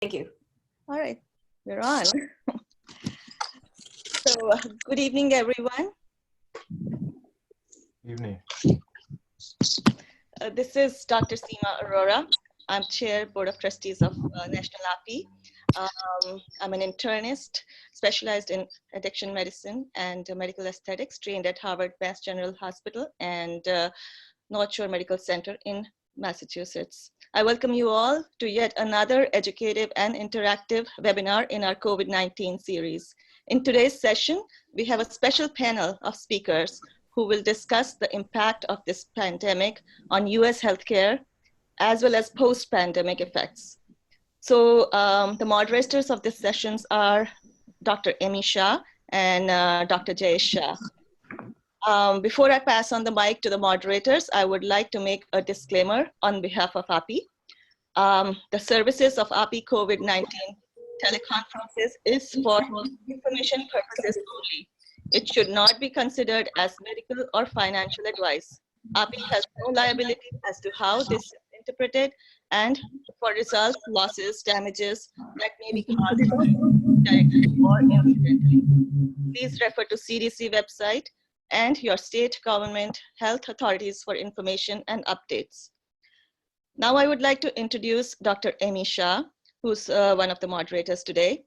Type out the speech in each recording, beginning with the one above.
Thank you. All right, we're on. So, good evening, everyone. Evening. This is Dr. Seema Verma. I'm Chair, Board of Trustees of National AAPI. I'm an internist specialized in addiction medicine and medical aesthetics, trained at Harvard Mass General Hospital and North Shore Medical Center in Massachusetts. I welcome you all to yet another educative and interactive webinar in our COVID-19 series. In today's session, we have a special panel of speakers who will discuss the impact of this pandemic on US healthcare, as well as post-pandemic effects. So the moderators of this sessions are Dr. Amy Shah and Dr. Jayesh Shah. Before I pass on the mic to the moderators, I would like to make a disclaimer on behalf of AAPI. The services of AAPI COVID-19 teleconferences is for information purposes only. It should not be considered as medical or financial advice. AAPI has no liability as to how this is interpreted and for results, losses, damages that may be caused directly or incidentally. Please refer to CDC website and your state government health authorities for information and updates. Now I would like to introduce Dr. Amy Shah, who's one of the moderators today.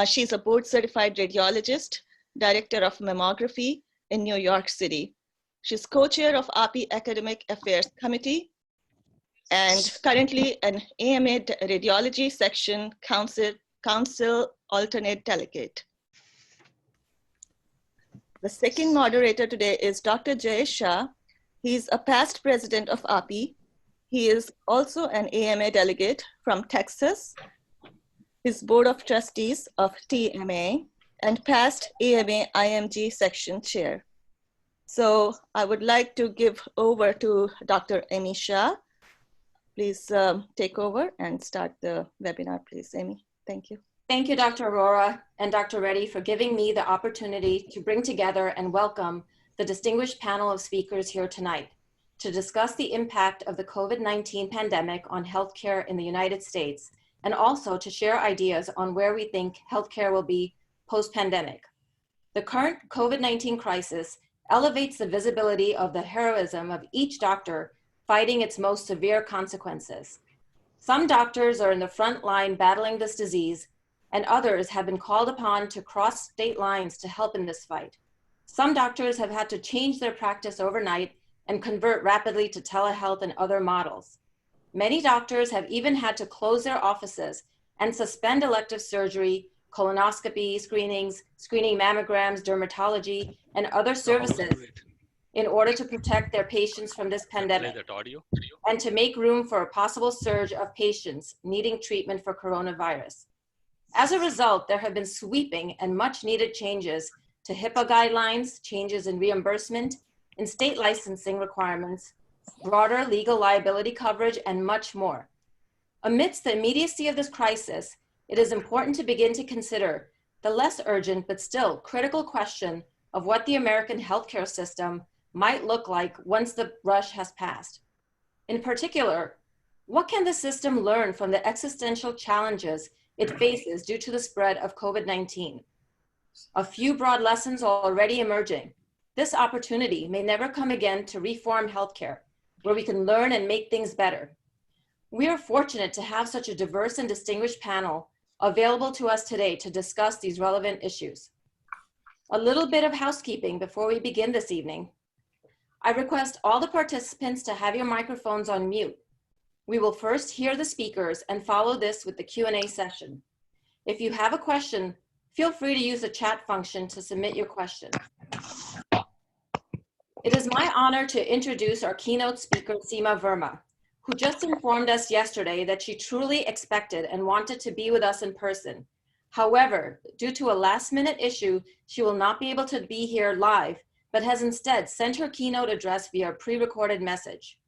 She's a board certified radiologist, director of mammography in New York City. She's co-chair of AAPI Academic Affairs Committee and currently an AMA Radiology Section Council alternate delegate. The second moderator today is Dr. Jayesh Shah. He's a past president of AAPI. He is also an AMA delegate from Texas. He's board of trustees of TMA and past AMA IMG section chair. So I would like to give over to Dr. Amy Shah. Please take over and start the webinar, please, Amy. Thank you. Thank you, Dr. Aurora and Dr. Reddy, for giving me the opportunity to bring together and welcome the distinguished panel of speakers here tonight to discuss the impact of the COVID-19 pandemic on healthcare in the United States, and also to share ideas on where we think healthcare will be post-pandemic. The current COVID-19 crisis elevates the visibility of the heroism of each doctor fighting its most severe consequences. Some doctors are in the front line battling this disease, and others have been called upon to cross state lines to help in this fight. Some doctors have had to change their practice overnight and convert rapidly to telehealth and other models. Many doctors have even had to close their offices and suspend elective surgery, colonoscopy screenings, screening mammograms, dermatology, and other services in order to protect their patients from this pandemic and to make room for a possible surge of patients needing treatment for coronavirus. As a result, there have been sweeping and much needed changes to HIPAA guidelines, changes in reimbursement, in state licensing requirements, broader legal liability coverage, and much more. Amidst the immediacy of this crisis, it is important to begin to consider the less urgent but still critical question of what the American healthcare system might look like once the rush has passed. In particular, what can the system learn from the existential challenges it faces due to the spread of COVID-19? A few broad lessons are already emerging. This opportunity may never come again to reform healthcare, where we can learn and make things better. We are fortunate to have such a diverse and distinguished panel available to us today to discuss these relevant issues. A little bit of housekeeping before we begin this evening. I request all the participants to have your microphones on mute. We will first hear the speakers and follow this with the Q&A session. If you have a question, feel free to use the chat function to submit your question. It is my honor to introduce our keynote speaker, Seema Verma, who just informed us yesterday that she truly expected and wanted to be with us in person. However, due to a last-minute issue, she will not be able to be here live, but has instead sent her keynote address via a pre-recorded message.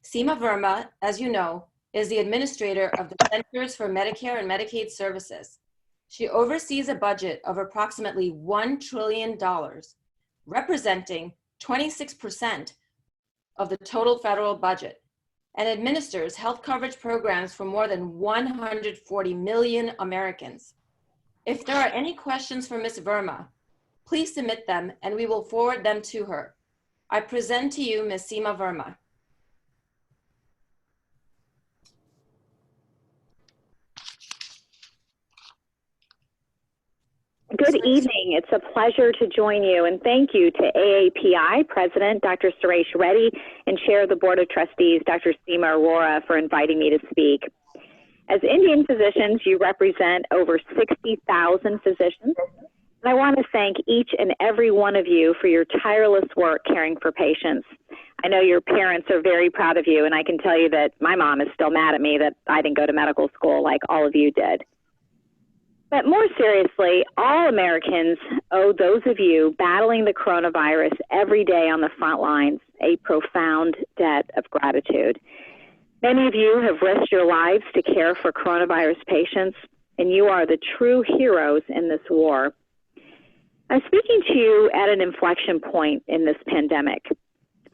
Seema Verma, as you know, is the administrator of the Centers for Medicare and Medicaid Services. She oversees a budget of approximately $1 trillion, representing 26% of the total federal budget. and administers health coverage programs for more than 140 million Americans. If there are any questions for Ms. Verma, please submit them and we will forward them to her. I present to you Ms. Seema Verma. Good evening. It's a pleasure to join you, and thank you to AAPI President Dr. Suresh Reddy and Chair of the Board of Trustees Dr. Seema Arora for inviting me to speak. As Indian physicians, you represent over 60,000 physicians, and I want to thank each and every one of you for your tireless work caring for patients. I know your parents are very proud of you, and I can tell you that my mom is still mad at me that I didn't go to medical school like all of you did. But more seriously, all Americans owe those of you battling the coronavirus every day on the front lines a profound debt of gratitude. Many of you have risked your lives to care for coronavirus patients, and you are the true heroes in this war. I'm speaking to you at an inflection point in this pandemic.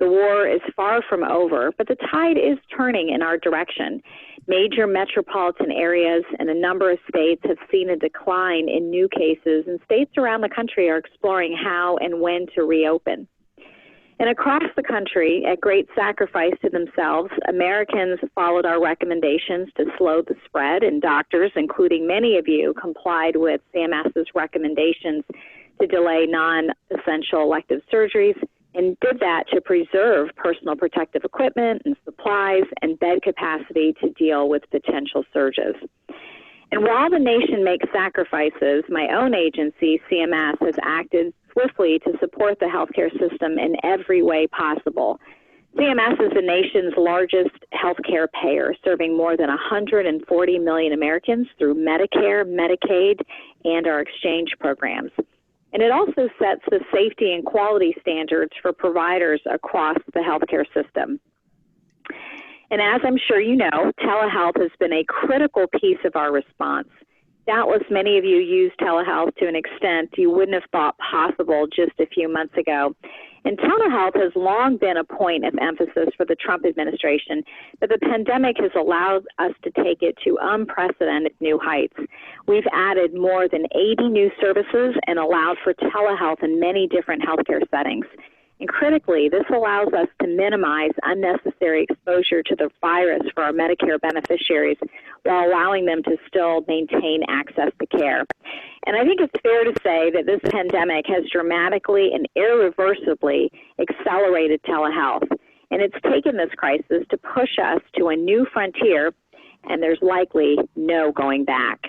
The war is far from over, but the tide is turning in our direction. Major metropolitan areas and a number of states have seen a decline in new cases, and states around the country are exploring how and when to reopen. And across the country, at great sacrifice to themselves, Americans followed our recommendations to slow the spread, and doctors, including many of you, complied with CMS's recommendations to delay non-essential elective surgeries, and did that to preserve personal protective equipment and supplies and bed capacity to deal with potential surges. And while the nation makes sacrifices, my own agency, CMS, has acted swiftly to support the healthcare system in every way possible. CMS is the nation's largest healthcare payer, serving more than 140 million Americans through Medicare, Medicaid, and our exchange programs. And it also sets the safety and quality standards for providers across the healthcare system. And as I'm sure you know, telehealth has been a critical piece of our response. Doubtless many of you use telehealth to an extent you wouldn't have thought possible just a few months ago. And telehealth has long been a point of emphasis for the Trump administration, but the pandemic has allowed us to take it to unprecedented new heights. We've added more than 80 new services and allowed for telehealth in many different healthcare settings. And critically, this allows us to minimize unnecessary exposure to the virus for our Medicare beneficiaries while allowing them to still maintain access to care. And I think it's fair to say that this pandemic has dramatically and irreversibly accelerated telehealth. And it's taken this crisis to push us to a new frontier, and there's likely no going back.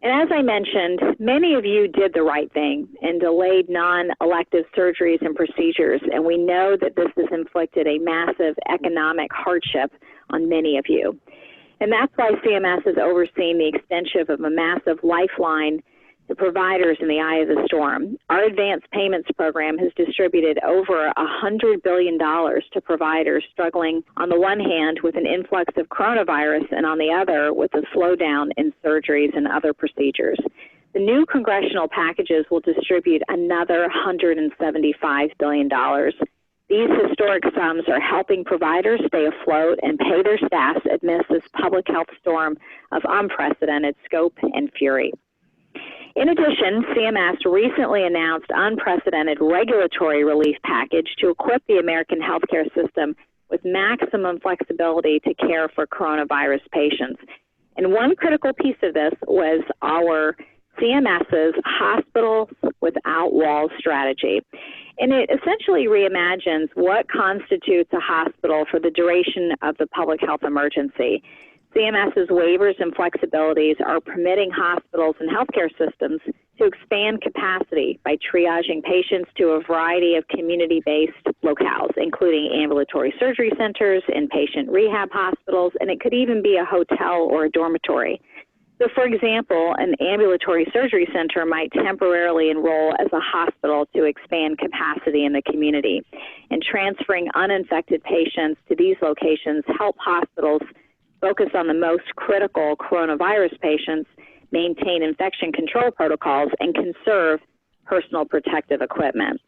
And as I mentioned, many of you did the right thing and delayed non-elective surgeries and procedures, and we know that this has inflicted a massive economic hardship on many of you. And that's why CMS has overseen the extension of a massive lifeline to providers in the eye of the storm. Our advanced payments program has distributed over $100 billion to providers struggling on the one hand with an influx of coronavirus and on the other with a slowdown in surgeries and other procedures. The new congressional packages will distribute another $175 billion. These historic sums are helping providers stay afloat and pay their staffs amidst this public health storm of unprecedented scope and fury. In addition, CMS recently announced unprecedented regulatory relief package to equip the American healthcare system with maximum flexibility to care for coronavirus patients. And one critical piece of this was our CMS's Hospitals Without Walls strategy. And it essentially reimagines what constitutes a hospital for the duration of the public health emergency. CMS's waivers and flexibilities are permitting hospitals and healthcare systems to expand capacity by triaging patients to a variety of community-based locales, including ambulatory surgery centers, inpatient rehab hospitals, and it could even be a hotel or a dormitory. So, for example, an ambulatory surgery center might temporarily enroll as a hospital to expand capacity in the community. And transferring uninfected patients to these locations help hospitals focus on the most critical coronavirus patients, maintain infection control protocols, and conserve personal protective equipment.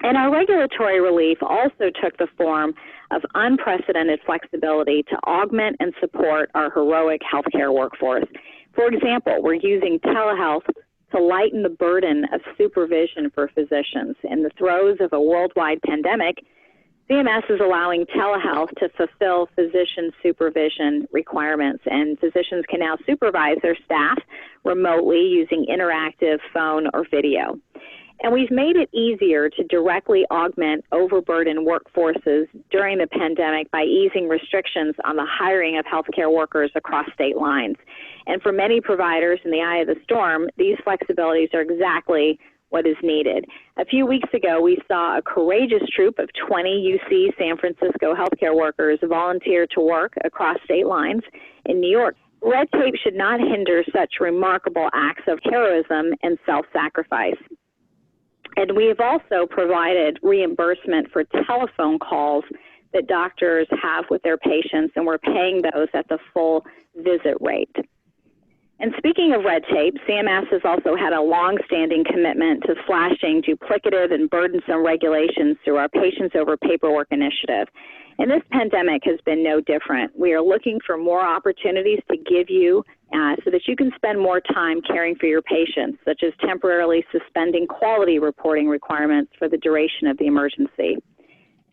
And our regulatory relief also took the form of unprecedented flexibility to augment and support our heroic healthcare workforce. For example, we're using telehealth to lighten the burden of supervision for physicians. In the throes of a worldwide pandemic, CMS is allowing telehealth to fulfill physician supervision requirements, and physicians can now supervise their staff remotely using interactive phone or video. And we've made it easier to directly augment overburdened workforces during the pandemic by easing restrictions on the hiring of healthcare workers across state lines. And for many providers in the eye of the storm, these flexibilities are exactly what is needed. A few weeks ago, we saw a courageous troop of 20 UC San Francisco healthcare workers volunteer to work across state lines in New York. Red tape should not hinder such remarkable acts of heroism and self-sacrifice. And we have also provided reimbursement for telephone calls that doctors have with their patients, and we're paying those at the full visit rate. And speaking of red tape, CMS has also had a long-standing commitment to slashing duplicative and burdensome regulations through our Patients Over Paperwork initiative. And this pandemic has been no different. We are looking for more opportunities to give you so that you can spend more time caring for your patients, such as temporarily suspending quality reporting requirements for the duration of the emergency.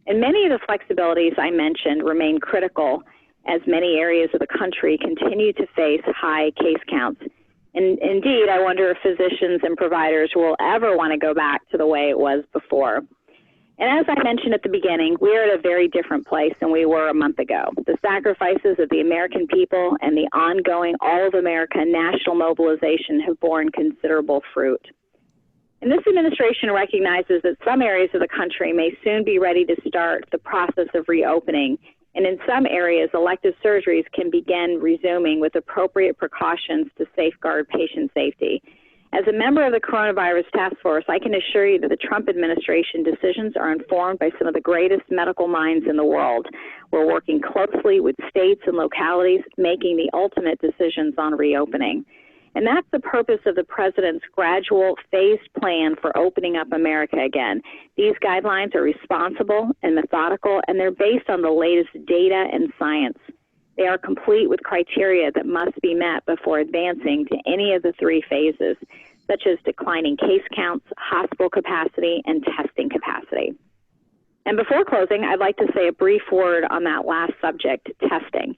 And many of the flexibilities I mentioned remain critical as many areas of the country continue to face high case counts. And indeed, I wonder if physicians and providers will ever want to go back to the way it was before. And as I mentioned at the beginning, we are at a very different place than we were a month ago. The sacrifices of the American people and the ongoing All of America national mobilization have borne considerable fruit. And this administration recognizes that some areas of the country may soon be ready to start the process of reopening. And in some areas, elective surgeries can begin resuming with appropriate precautions to safeguard patient safety. As a member of the Coronavirus Task Force, I can assure you that the Trump administration decisions are informed by some of the greatest medical minds in the world. We're working closely with states and localities, making the ultimate decisions on reopening. And that's the purpose of the President's gradual, phased plan for opening up America again. These guidelines are responsible and methodical, and they're based on the latest data and science. They are complete with criteria that must be met before advancing to any of the three phases, such as declining case counts, hospital capacity, and testing capacity. And before closing, I'd like to say a brief word on that last subject, testing.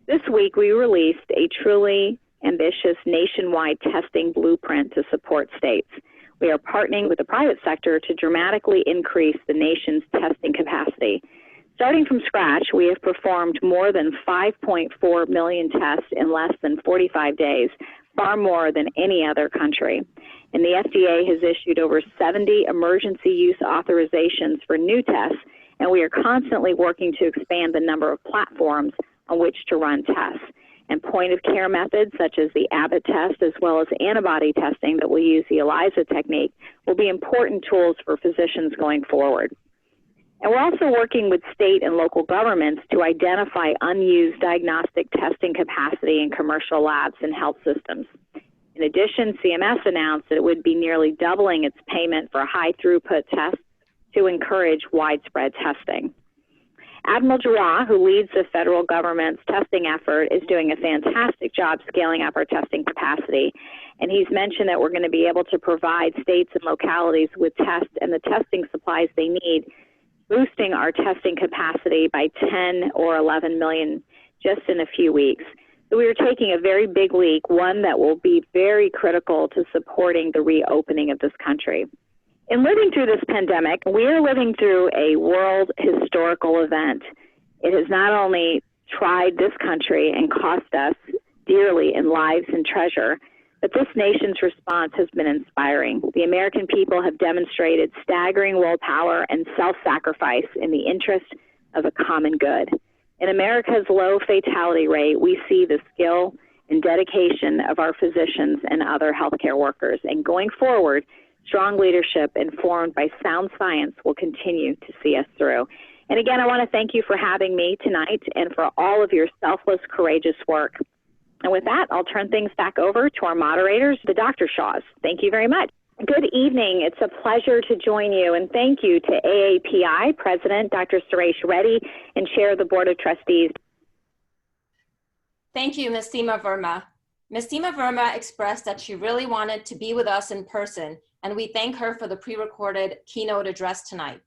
This week, we released a truly ambitious nationwide testing blueprint to support states. We are partnering with the private sector to dramatically increase the nation's testing capacity. Starting from scratch, we have performed more than 5.4 million tests in less than 45 days, far more than any other country. And the FDA has issued over 70 emergency use authorizations for new tests, and we are constantly working to expand the number of platforms on which to run tests. And point-of-care methods such as the Abbott test, as well as antibody testing that will use the ELISA technique, will be important tools for physicians going forward. And we're also working with state and local governments to identify unused diagnostic testing capacity in commercial labs and health systems. In addition, CMS announced that it would be nearly doubling its payment for high-throughput tests to encourage widespread testing. Admiral Giroir, who leads the federal government's testing effort, is doing a fantastic job scaling up our testing capacity. And he's mentioned that we're going to be able to provide states and localities with tests and the testing supplies they need, boosting our testing capacity by 10 or 11 million just in a few weeks. So we are taking a very big leap, one that will be very critical to supporting the reopening of this country. In living through this pandemic, we are living through a world historical event. It has not only tried this country and cost us dearly in lives and treasure, but this nation's response has been inspiring. The American people have demonstrated staggering willpower and self-sacrifice in the interest of a common good. In America's low fatality rate, we see the skill and dedication of our physicians and other healthcare workers. And going forward, strong leadership informed by sound science will continue to see us through. And again, I want to thank you for having me tonight and for all of your selfless, courageous work. And with that, I'll turn things back over to our moderators, the Dr. Shaws. Thank you very much. Good evening. It's a pleasure to join you, and thank you to AAPI President Dr. Suresh Reddy and Chair of the Board of Trustees. Thank you, Ms. Seema Verma. Ms. Seema Verma expressed that she really wanted to be with us in person, and we thank her for the pre-recorded keynote address tonight.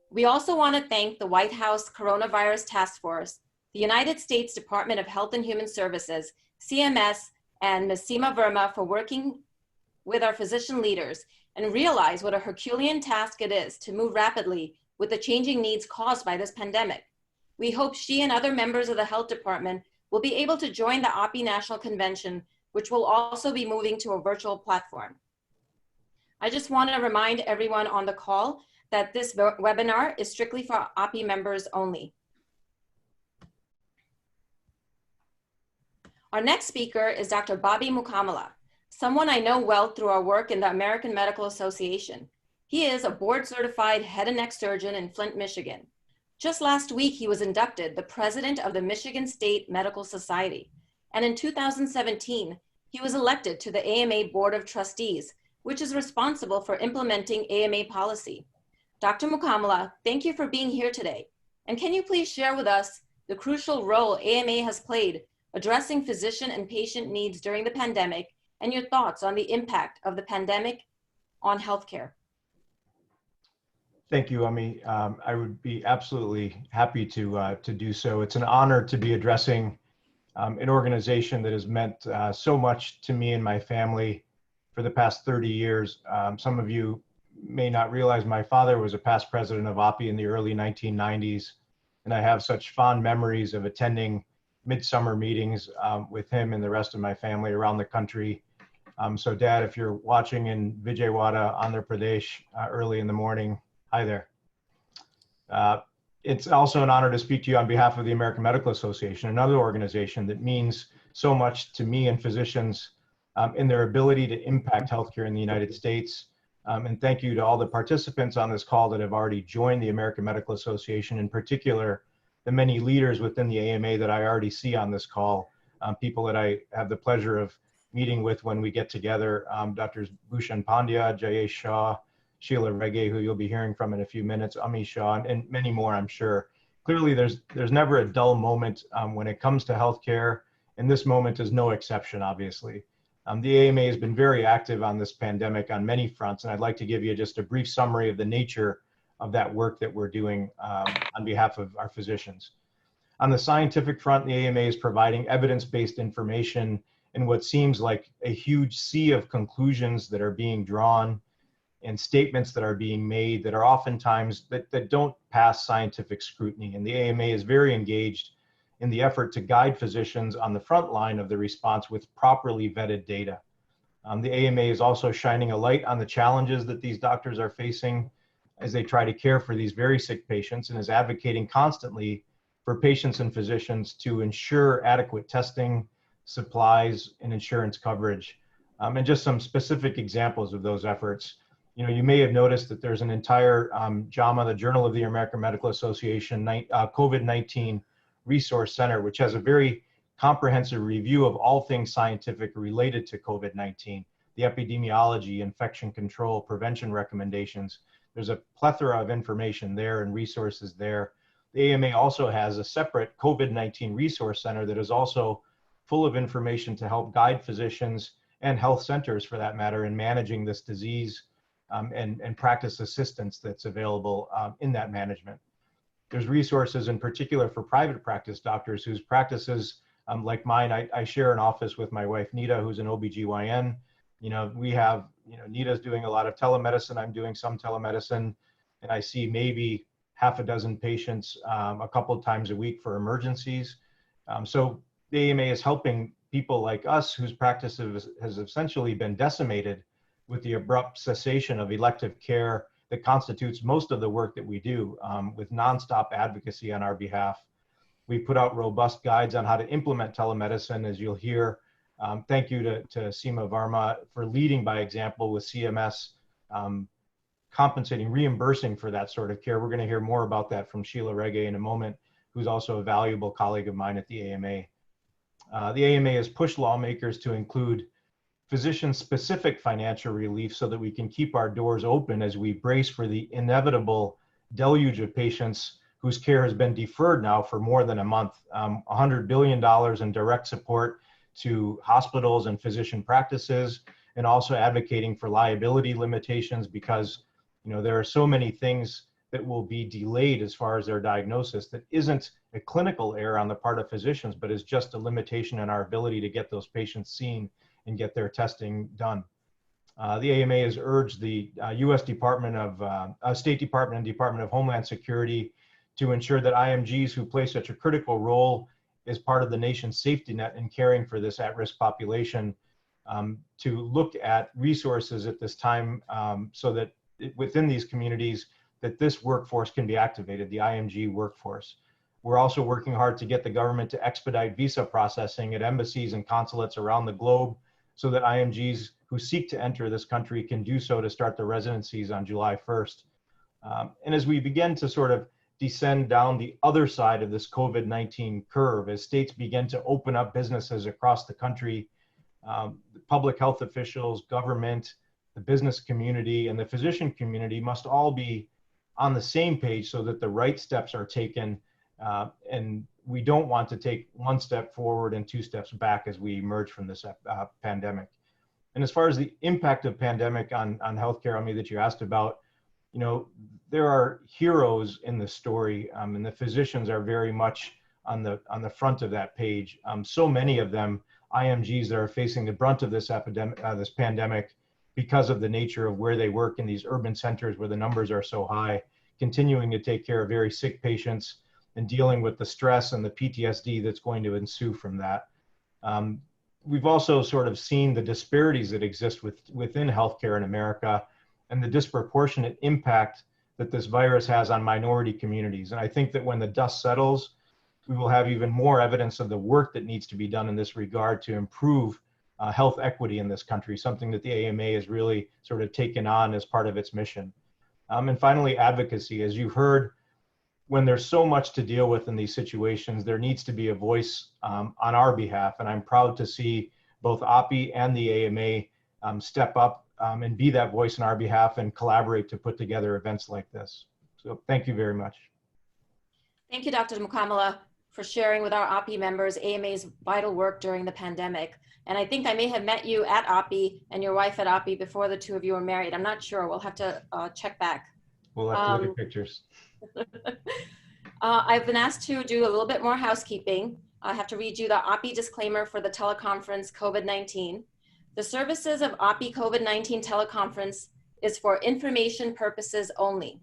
We also want to thank the White House Coronavirus Task Force, the United States Department of Health and Human Services, CMS, and Ms. Seema Verma for working with our physician leaders and realize what a Herculean task it is to move rapidly with the changing needs caused by this pandemic. We hope she and other members of the health department will be able to join the AAPI National Convention, which will also be moving to a virtual platform. I just want to remind everyone on the call that this webinar is strictly for AAPI members only. Our next speaker is Dr. Bobby Mukamala, someone I know well through our work in the American Medical Association. He is a board-certified head and neck surgeon in Flint, Michigan. Just last week, he was inducted the president of the Michigan State Medical Society. And in 2017, he was elected to the AMA Board of Trustees, which is responsible for implementing AMA policy. Dr. Mukamala, thank you for being here today. And can you please share with us the crucial role AMA has played addressing physician and patient needs during the pandemic and your thoughts on the impact of the pandemic on healthcare? Thank you, Ami. I would be absolutely happy to do so. It's an honor to be addressing an organization that has meant so much to me and my family for the past 30 years. Some of you may not realize my father was a past president of AAPI in the early 1990s, and I have such fond memories of attending midsummer meetings with him and the rest of my family around the country. So Dad, if you're watching in Vijayawada, Andhra Pradesh early in the morning, hi there. It's also an honor to speak to you on behalf of the American Medical Association, another organization that means so much to me and physicians in their ability to impact healthcare in the United States. And thank you to all the participants on this call that have already joined the American Medical Association, in particular, the many leaders within the AMA that I already see on this call, people that I have the pleasure of meeting with when we get together, Drs. Bhushan Pandya, Jayesh Shah, Sheila Regge, who you'll be hearing from in a few minutes, Ami Shah, and many more, I'm sure. Clearly, there's never a dull moment when it comes to healthcare, and this moment is no exception, obviously. The AMA has been very active on this pandemic on many fronts, and I'd like to give you just a brief summary of the nature of that work that we're doing on behalf of our physicians. On the scientific front, the AMA is providing evidence-based information in what seems like a huge sea of conclusions that are being drawn and statements that are being made that are oftentimes that don't pass scientific scrutiny. And the AMA is very engaged in the effort to guide physicians on the front line of the response with properly vetted data. The AMA is also shining a light on the challenges that these doctors are facing as they try to care for these very sick patients, and is advocating constantly for patients and physicians to ensure adequate testing, supplies, and insurance coverage. And just some specific examples of those efforts. You know, you may have noticed that there's an entire JAMA, the Journal of the American Medical Association, COVID-19 Resource Center, which has a very comprehensive review of all things scientific related to COVID-19, the epidemiology, infection control, prevention recommendations. There's a plethora of information there and resources there. The AMA also has a separate COVID-19 Resource Center that is also full of information to help guide physicians and health centers, for that matter, in managing this disease and practice assistance that's available in that management. There's resources in particular for private practice doctors whose practices, like mine, I share an office with my wife, Nita, who's an OBGYN. You know, we have, Nita's doing a lot of telemedicine, I'm doing some telemedicine, and I see maybe half a dozen patients a couple of times a week for emergencies. So the AMA is helping people like us whose practice has essentially been decimated with the abrupt cessation of elective care that constitutes most of the work that we do, with nonstop advocacy on our behalf. We put out robust guides on how to implement telemedicine, as you'll hear. Thank you to Seema Verma for leading by example with CMS, compensating, reimbursing for that sort of care. We're going to hear more about that from Sheila Regge in a moment, who's also a valuable colleague of mine at the AMA. The AMA has pushed lawmakers to include physician-specific financial relief so that we can keep our doors open as we brace for the inevitable deluge of patients whose care has been deferred now for more than a month. $100 billion in direct support to hospitals and physician practices, and also advocating for liability limitations because there are so many things that will be delayed as far as their diagnosis that isn't a clinical error on the part of physicians, but is just a limitation in our ability to get those patients seen and get their testing done. The AMA has urged the U.S. State Department and Department of Homeland Security to ensure that IMGs who play such a critical role as part of the nation's safety net in caring for this at-risk population to look at resources at this time so that within these communities that this workforce can be activated, the IMG workforce. We're also working hard to get the government to expedite visa processing at embassies and consulates around the globe so that IMGs who seek to enter this country can do so to start their residencies on July 1st. And as we begin to sort of descend down the other side of this COVID-19 curve, as states begin to open up businesses across the country, the public health officials, government, the business community, and the physician community must all be on the same page so that the right steps are taken. And we don't want to take one step forward and two steps back as we emerge from this pandemic. And as far as the impact of pandemic on healthcare, that you asked about, there are heroes in the story, and the physicians are very much on the front of that page. So many of them, IMGs that are facing the brunt of this epidemic, this pandemic, because of the nature of where they work in these urban centers where the numbers are so high, continuing to take care of very sick patients and dealing with the stress and the PTSD that's going to ensue from that. We've also sort of seen the disparities that exist within healthcare in America and the disproportionate impact that this virus has on minority communities. And I think that when the dust settles, we will have even more evidence of the work that needs to be done in this regard to improve health equity in this country, something that the AMA has really sort of taken on as part of its mission. And finally, advocacy. As you've heard, when there's so much to deal with in these situations, there needs to be a voice on our behalf. And I'm proud to see both AAPI and the AMA step up and be that voice on our behalf and collaborate to put together events like this. So thank you very much. Thank you, Dr. Mukamala, for sharing with our AAPI members AMA's vital work during the pandemic. And I think I may have met you at AAPI and your wife at AAPI before the two of you were married. I'm not sure. We'll have to check back. We'll have to look at pictures. I've been asked to do a little bit more housekeeping. I have to read you the AAPI disclaimer for the teleconference COVID-19. The services of AAPI COVID-19 teleconference is for information purposes only.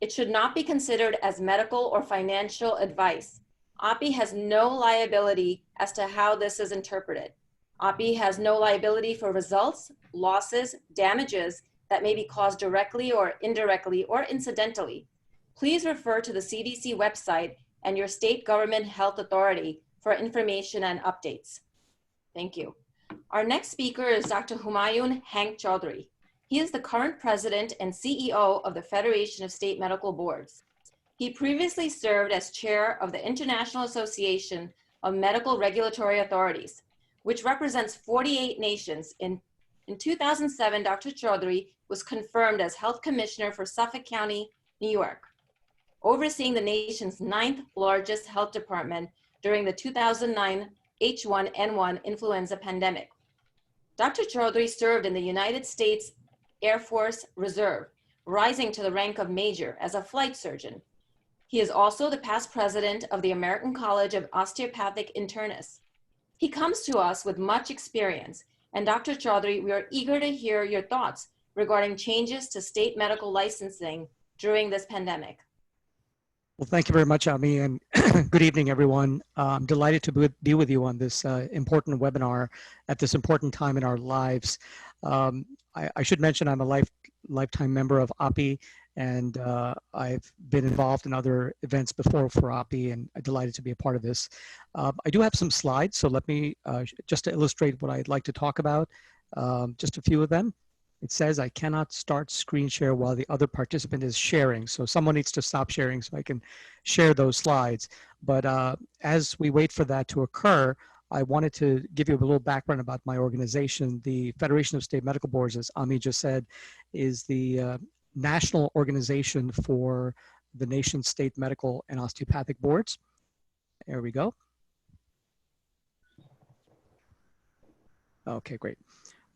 It should not be considered as medical or financial advice. AAPI has no liability as to how this is interpreted. AAPI has no liability for results, losses, damages that may be caused directly or indirectly or incidentally. Please refer to the CDC website and your state government health authority for information and updates. Thank you. Our next speaker is Dr. Humayun Hank Chaudhary. He is the current president and CEO of the Federation of State Medical Boards. He previously served as chair of the International Association of Medical Regulatory Authorities, which represents 48 nations. In 2007, Dr. Chaudhary was confirmed as Health Commissioner for Suffolk County, New York, overseeing the nation's 9th largest health department during the 2009 H1N1 influenza pandemic. Dr. Chaudhary served in the United States Air Force Reserve, rising to the rank of major as a flight surgeon. He is also the past president of the American College of Osteopathic Internists. He comes to us with much experience, and Dr. Chaudhary, we are eager to hear your thoughts regarding changes to state medical licensing during this pandemic. Well, thank you very much, Ami, and good evening, everyone. I'm delighted to be with you on this important webinar at this important time in our lives. I should mention I'm a lifetime member of AAPI, and I've been involved in other events before for AAPI, and I'm delighted to be a part of this. I do have some slides, so let me, just to illustrate what I'd like to talk about, just a few of them. It says I cannot start screen share while the other participant is sharing. So someone needs to stop sharing so I can share those slides. But as we wait for that to occur, I wanted to give you a little background about my organization. The Federation of State Medical Boards, as Ami just said, is the national organization for the nation's state medical and osteopathic boards. There we go. Okay, great.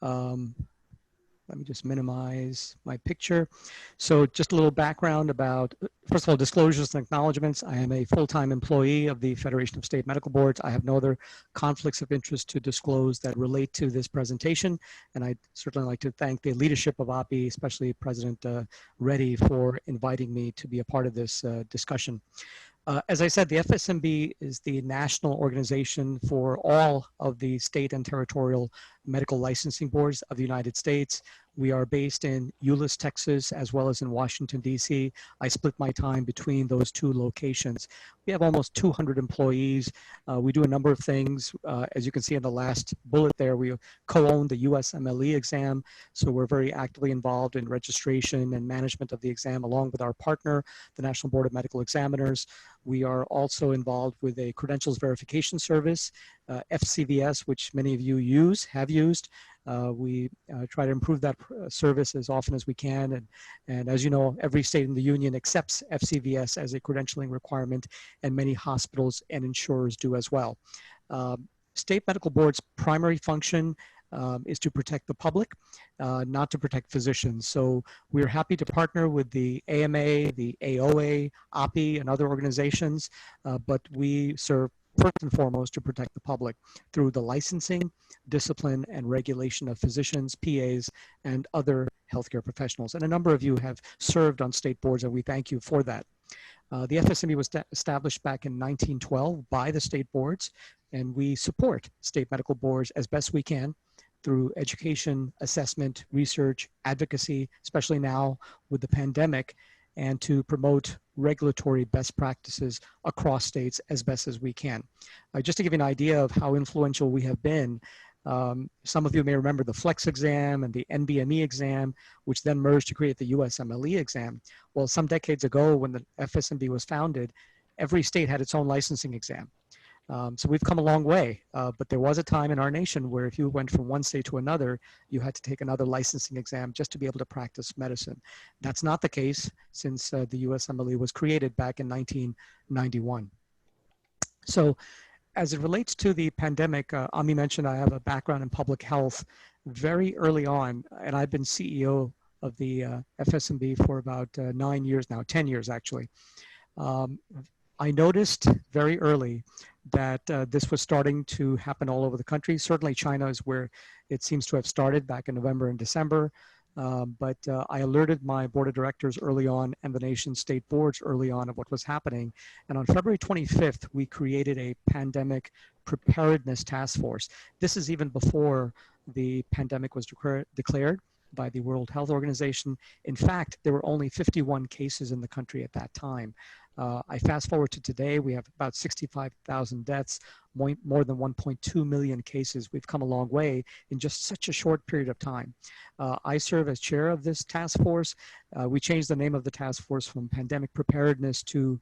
Let me just minimize my picture. So just a little background about, first of all, disclosures and acknowledgements. I am a full-time employee of the Federation of State Medical Boards. I have no other conflicts of interest to disclose that relate to this presentation. And I'd certainly like to thank the leadership of AAPI, especially President Reddy, for inviting me to be a part of this discussion. As I said, the FSMB is the national organization for all of the state and territorial medical licensing boards of the United States. We are based in Euless, Texas, as well as in Washington, D.C. I split my time between those two locations. We have almost 200 employees. We do a number of things. As you can see in the last bullet there, we co-own the USMLE exam. So we're very actively involved in registration and management of the exam, along with our partner, the National Board of Medical Examiners. We are also involved with a credentials verification service, FCVS, which many of you have used. We try to improve that service as often as we can. And as you know, every state in the union accepts FCVS as a credentialing requirement, and many hospitals and insurers do as well. State medical boards' primary function is to protect the public, not to protect physicians. So we're happy to partner with the AMA, the AOA, AAPI, and other organizations, but we serve first and foremost to protect the public through the licensing, discipline, and regulation of physicians, PAs, and other healthcare professionals. And a number of you have served on state boards, and we thank you for that. The FSMB was established back in 1912 by the state boards, and we support state medical boards as best we can through education, assessment, research, advocacy, especially now with the pandemic, and to promote regulatory best practices across states as best as we can. Just to give you an idea of how influential we have been, some of you may remember the FLEX exam and the NBME exam, which then merged to create the USMLE exam. Well, some decades ago when the FSMB was founded, every state had its own licensing exam. So we've come a long way, but there was a time in our nation where if you went from one state to another, you had to take another licensing exam just to be able to practice medicine. That's not the case since the USMLE was created back in 1991. So as it relates to the pandemic, Ami mentioned I have a background in public health very early on, and I've been CEO of the FSMB for about 9 years now, 10 years actually. I noticed very early that this was starting to happen all over the country. Certainly China is where it seems to have started back in November and December. But I alerted my board of directors early on and the nation's state boards early on of what was happening. And on February 25th, we created a pandemic preparedness task force. This is even before the pandemic was declared by the World Health Organization. In fact, there were only 51 cases in the country at that time. I fast forward to today, we have about 65,000 deaths, more than 1.2 million cases. We've come a long way in just such a short period of time. I serve as chair of this task force. We changed the name of the task force from Pandemic Preparedness to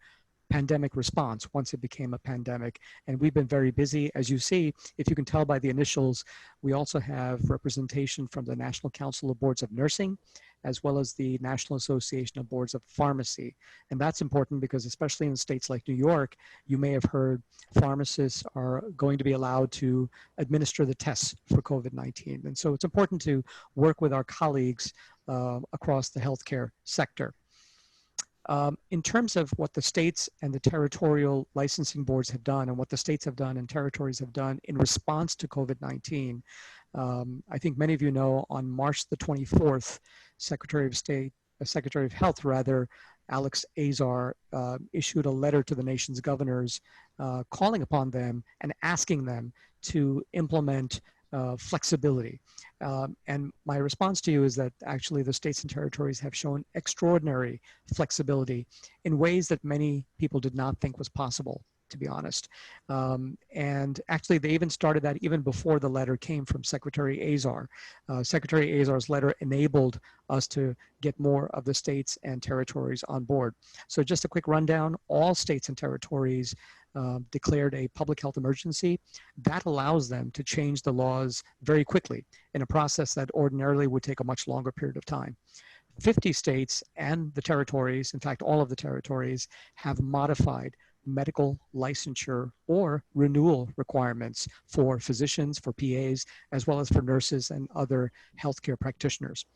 Pandemic Response once it became a pandemic. And we've been very busy. As you see, if you can tell by the initials, we also have representation from the National Council of Boards of Nursing, as well as the National Association of Boards of Pharmacy. And that's important because especially in states like New York, you may have heard pharmacists are going to be allowed to administer the tests for COVID-19. And so it's important to work with our colleagues across the healthcare sector. In terms of what the states and the territorial licensing boards have done and what the states have done and territories have done in response to COVID-19, I think many of you know on March the 24th, Secretary of Health, Alex Azar, issued a letter to the nation's governors calling upon them and asking them to implement flexibility. And my response to you is that actually the states and territories have shown extraordinary flexibility in ways that many people did not think was possible, to be honest. And actually they even started that even before the letter came from Secretary Azar. Secretary Azar's letter enabled us to get more of the states and territories on board. So just a quick rundown, all states and territories declared a public health emergency, that allows them to change the laws very quickly in a process that ordinarily would take a much longer period of time. 50 states and the territories, in fact, all of the territories, have modified medical licensure or renewal requirements for physicians, for PAs, as well as for nurses and other healthcare practitioners.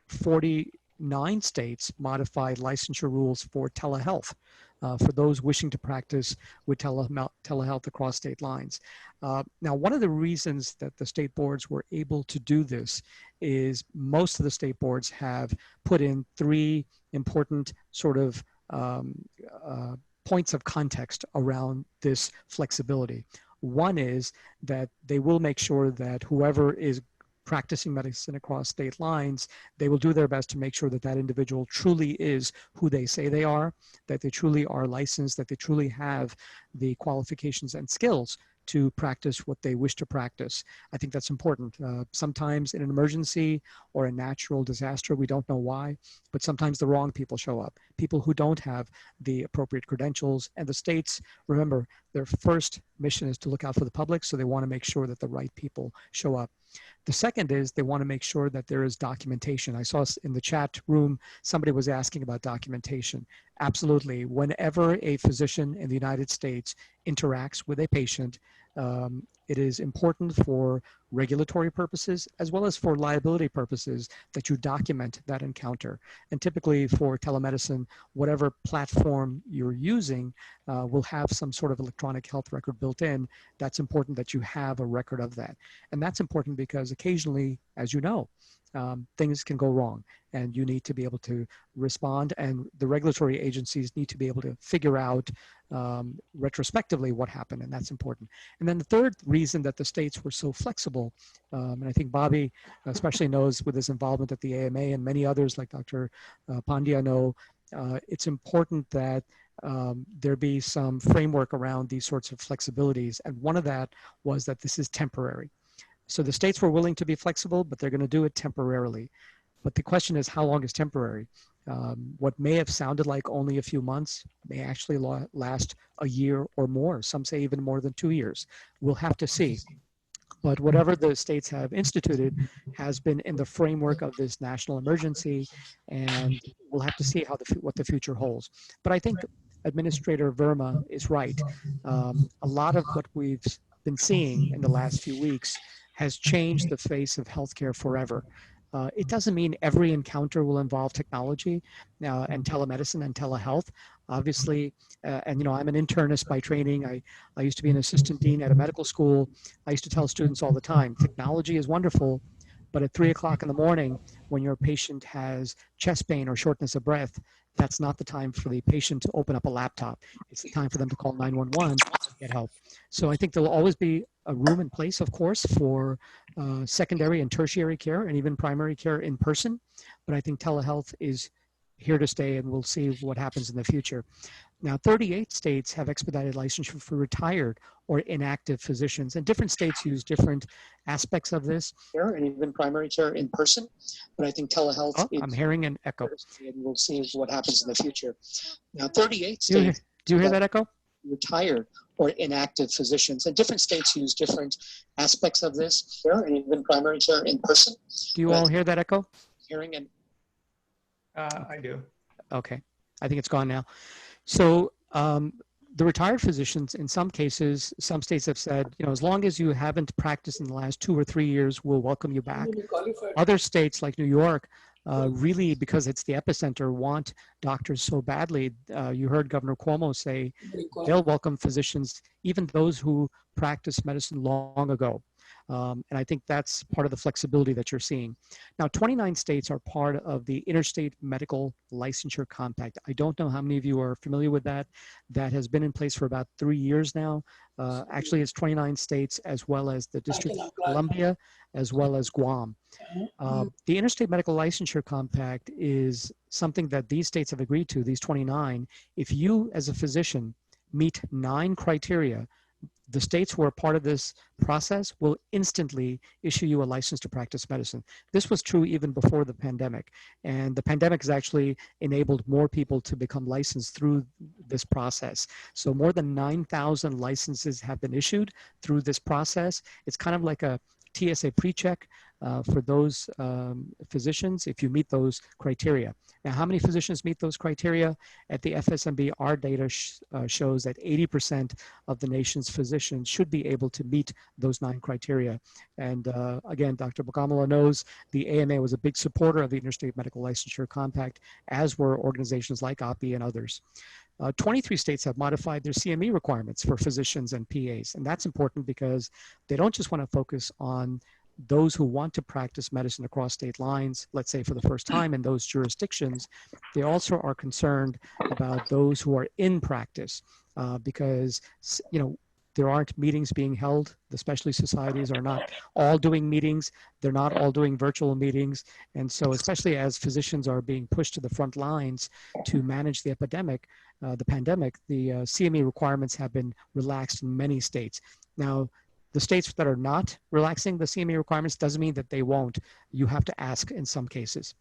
49 states modified licensure rules for telehealth, for those wishing to practice with telehealth across state lines. Now, one of the reasons that the state boards were able to do this is most of the state boards have put in three important sort of points of context around this flexibility. One is that they will make sure that whoever is practicing medicine across state lines, they will do their best to make sure that that individual truly is who they say they are, that they truly are licensed, that they truly have the qualifications and skills to practice what they wish to practice. I think that's important. Sometimes in an emergency or a natural disaster, we don't know why, but sometimes the wrong people show up, people who don't have the appropriate credentials. And the states, remember, their first mission is to look out for the public, so they want to make sure that the right people show up. The second is they want to make sure that there is documentation. I saw in the chat room, somebody was asking about documentation. Absolutely. Whenever a physician in the United States interacts with a patient, it is important for regulatory purposes as well as for liability purposes that you document that encounter. And typically for telemedicine, whatever platform you're using will have some sort of electronic health record built in. That's important that you have a record of that. And that's important because occasionally, as you know, things can go wrong and you need to be able to respond, and the regulatory agencies need to be able to figure out retrospectively what happened, and that's important. And then the third reason that the states were so flexible, and I think Bobby especially knows with his involvement at the AMA and many others like Dr. Pandya know, it's important that there be some framework around these sorts of flexibilities. And one of that was that this is temporary. So the states were willing to be flexible, but they're going to do it temporarily. But the question is, how long is temporary? What may have sounded like only a few months may actually last a year or more. Some say even more than 2 years. We'll have to see. But whatever the states have instituted has been in the framework of this national emergency, and we'll have to see how what the future holds. But I think Administrator Verma is right. A lot of what we've been seeing in the last few weeks has changed the face of healthcare forever. It doesn't mean every encounter will involve technology and telemedicine and telehealth. Obviously, and you know, I'm an internist by training. I used to be an assistant dean at a medical school. I used to tell students all the time, technology is wonderful, but at 3 o'clock in the morning, when your patient has chest pain or shortness of breath, that's not the time for the patient to open up a laptop. It's the time for them to call 911 to get help. So I think there'll always be a room and place, of course, for secondary and tertiary care and even primary care in person. But I think telehealth is here to stay, and we'll see what happens in the future. Now, 38 states have expedited licensure for retired or inactive physicians, and different states use different aspects of this. And even primary care in person, but I think telehealth. Oh, I'm hearing an echo. And we'll see what happens in the future. Now, 38 states. Do you hear that echo? Retired or inactive physicians, and different states use different aspects of this. And even primary care in person. Do you all hear that echo? Hearing and. I do. Okay, I think it's gone now. So the retired physicians, in some cases, some states have said, you know, as long as you haven't practiced in the last 2 or 3 years, we'll welcome you back. Other states like New York, really, because it's the epicenter, want doctors so badly. You heard Governor Cuomo say they'll welcome physicians, even those who practiced medicine long ago. And I think that's part of the flexibility that you're seeing. Now, 29 states are part of the Interstate Medical Licensure Compact. I don't know how many of you are familiar with that. That has been in place for about 3 years now. Actually, it's 29 states as well as the District of Columbia, as well as Guam. The Interstate Medical Licensure Compact is something that these states have agreed to, these 29. If you, as a physician, meet 9 criteria, The states who are part of this process will instantly issue you a license to practice medicine. This was true even before the pandemic. And the pandemic has actually enabled more people to become licensed through this process. So more than 9,000 licenses have been issued through this process. It's kind of like a TSA pre-check for those physicians if you meet those criteria. Now, how many physicians meet those criteria? At the FSMB, our data shows that 80% of the nation's physicians should be able to meet those 9 criteria. And again, Dr. Bogamala knows the AMA was a big supporter of the Interstate Medical Licensure Compact, as were organizations like AAPI and others. 23 states have modified their CME requirements for physicians and PAs. And that's important because they don't just want to focus on those who want to practice medicine across state lines, let's say for the first time in those jurisdictions. They also are concerned about those who are in practice because, you know, there aren't meetings being held. The specialty societies are not all doing meetings. They're not all doing virtual meetings. And so especially as physicians are being pushed to the front lines to manage the epidemic, the pandemic, the CME requirements have been relaxed in many states. Now, the states that are not relaxing the CME requirements doesn't mean that they won't. You have to ask in some cases.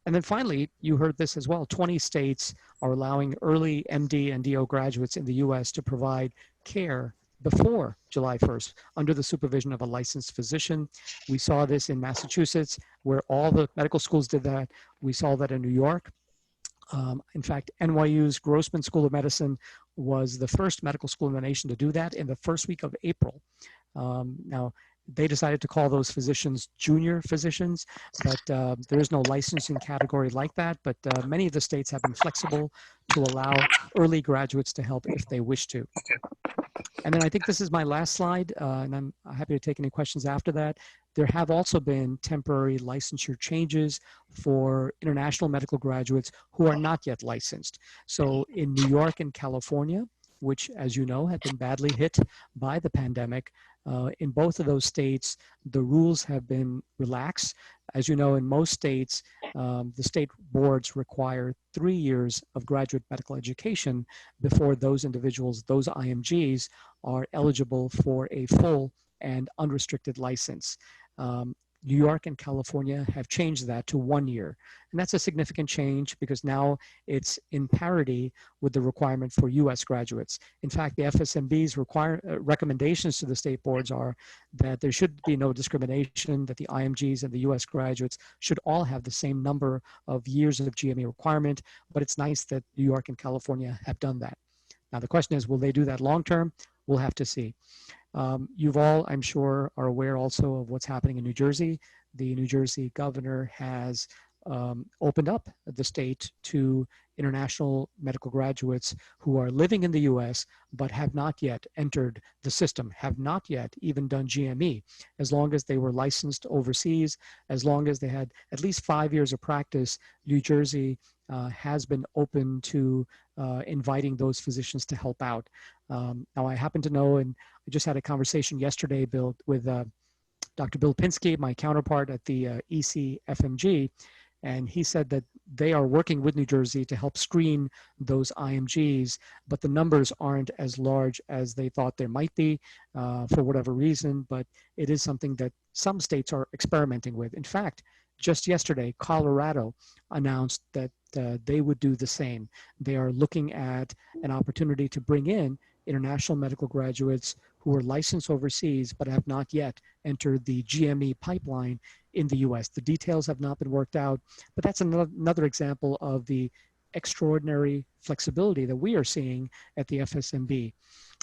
And then finally, you heard this as well, 20 states are allowing early MD and DO graduates in the US to provide care before July 1st under the supervision of a licensed physician. We saw this in Massachusetts, where all the medical schools did that. We saw that in New York. In fact, NYU's Grossman School of Medicine was the first medical school in the nation to do that in the first week of April. Now, they decided to call those physicians junior physicians, but there is no licensing category like that. But many of the states have been flexible to allow early graduates to help if they wish to. And then I think this is my last slide, and I'm happy to take any questions after that. There have also been temporary licensure changes for international medical graduates who are not yet licensed. So in New York and California, which, as you know, have been badly hit by the pandemic, in both of those states, the rules have been relaxed. As you know, in most states, the state boards require 3 years of graduate medical education before those individuals, those IMGs, are eligible for a full and unrestricted license. New York and California have changed that to 1 year. And that's a significant change because now it's in parity with the requirement for US graduates. In fact, the FSMB's recommendations to the state boards are that there should be no discrimination, that the IMGs and the US graduates should all have the same number of years of GME requirement, but it's nice that New York and California have done that. Now the question is, will they do that long term? We'll have to see. You've all, I'm sure, are aware also of what's happening in New Jersey. The New Jersey governor has opened up the state to international medical graduates who are living in the US but have not yet entered the system, have not yet even done GME. As long as they were licensed overseas, as long as they had at least 5 years of practice, New Jersey has been open to inviting those physicians to help out. Now, I happen to know, and I just had a conversation yesterday, Bill, with Dr. Bill Pinsky, my counterpart at the ECFMG, and he said that they are working with New Jersey to help screen those IMGs, but the numbers aren't as large as they thought there might be for whatever reason, but it is something that some states are experimenting with. In fact, just yesterday, Colorado announced that they would do the same. They are looking at an opportunity to bring in international medical graduates who are licensed overseas but have not yet entered the GME pipeline in the US. The details have not been worked out, but that's another example of the extraordinary flexibility that we are seeing at the FSMB.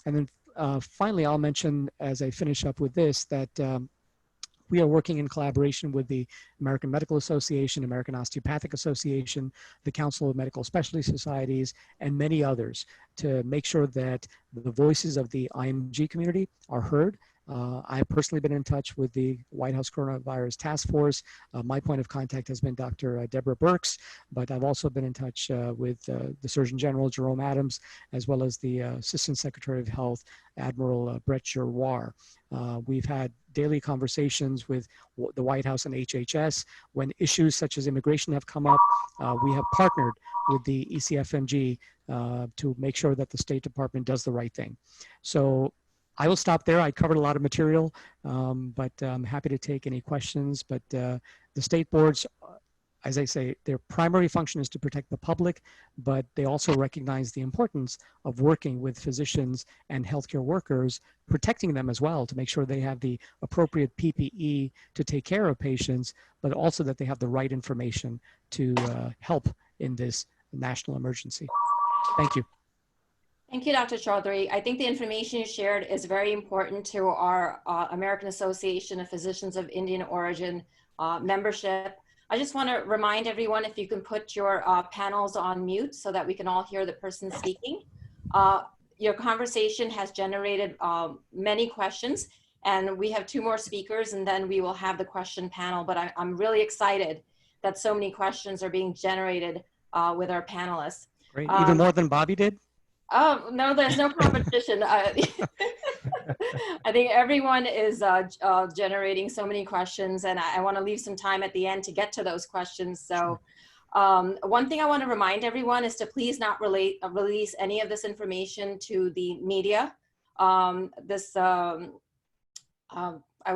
And then finally, I'll mention as I finish up with this that we are working in collaboration with the American Medical Association, American Osteopathic Association, the Council of Medical Specialty Societies, and many others to make sure that the voices of the IMG community are heard. I've personally been in touch with the White House Coronavirus Task Force. My point of contact has been Dr. Deborah Birx, but I've also been in touch with the Surgeon General, Jerome Adams, as well as the Assistant Secretary of Health, Admiral Brett Giroir. We've had daily conversations with the White House and HHS. When issues such as immigration have come up, we have partnered with the ECFMG to make sure that the State Department does the right thing. So I will stop there. I covered a lot of material, but I'm happy to take any questions. But the state boards, as I say, their primary function is to protect the public, but they also recognize the importance of working with physicians and healthcare workers, protecting them as well to make sure they have the appropriate PPE to take care of patients, but also that they have the right information to help in this national emergency. Thank you. Thank you, Dr. Chaudhary. I think the information you shared is very important to our American Association of Physicians of Indian Origin membership. I just want to remind everyone, if you can put your panels on mute so that we can all hear the person speaking. Your conversation has generated many questions, and we have 2 more speakers, and then we will have the question panel. But I'm really excited that so many questions are being generated with our panelists. Great, even more than Bobby did? Oh, no, there's no competition. I think everyone is generating so many questions, and I want to leave some time at the end to get to those questions. So one thing I want to remind everyone is to please not release any of this information to the media. I was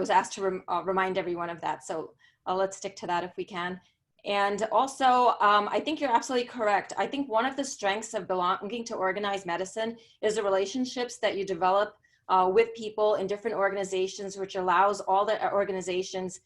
asked to remind everyone of that. So let's stick to that if we can. And also, I think you're absolutely correct. I think one of the strengths of belonging to organized medicine is the relationships that you develop with people in different organizations, which allows all the organizations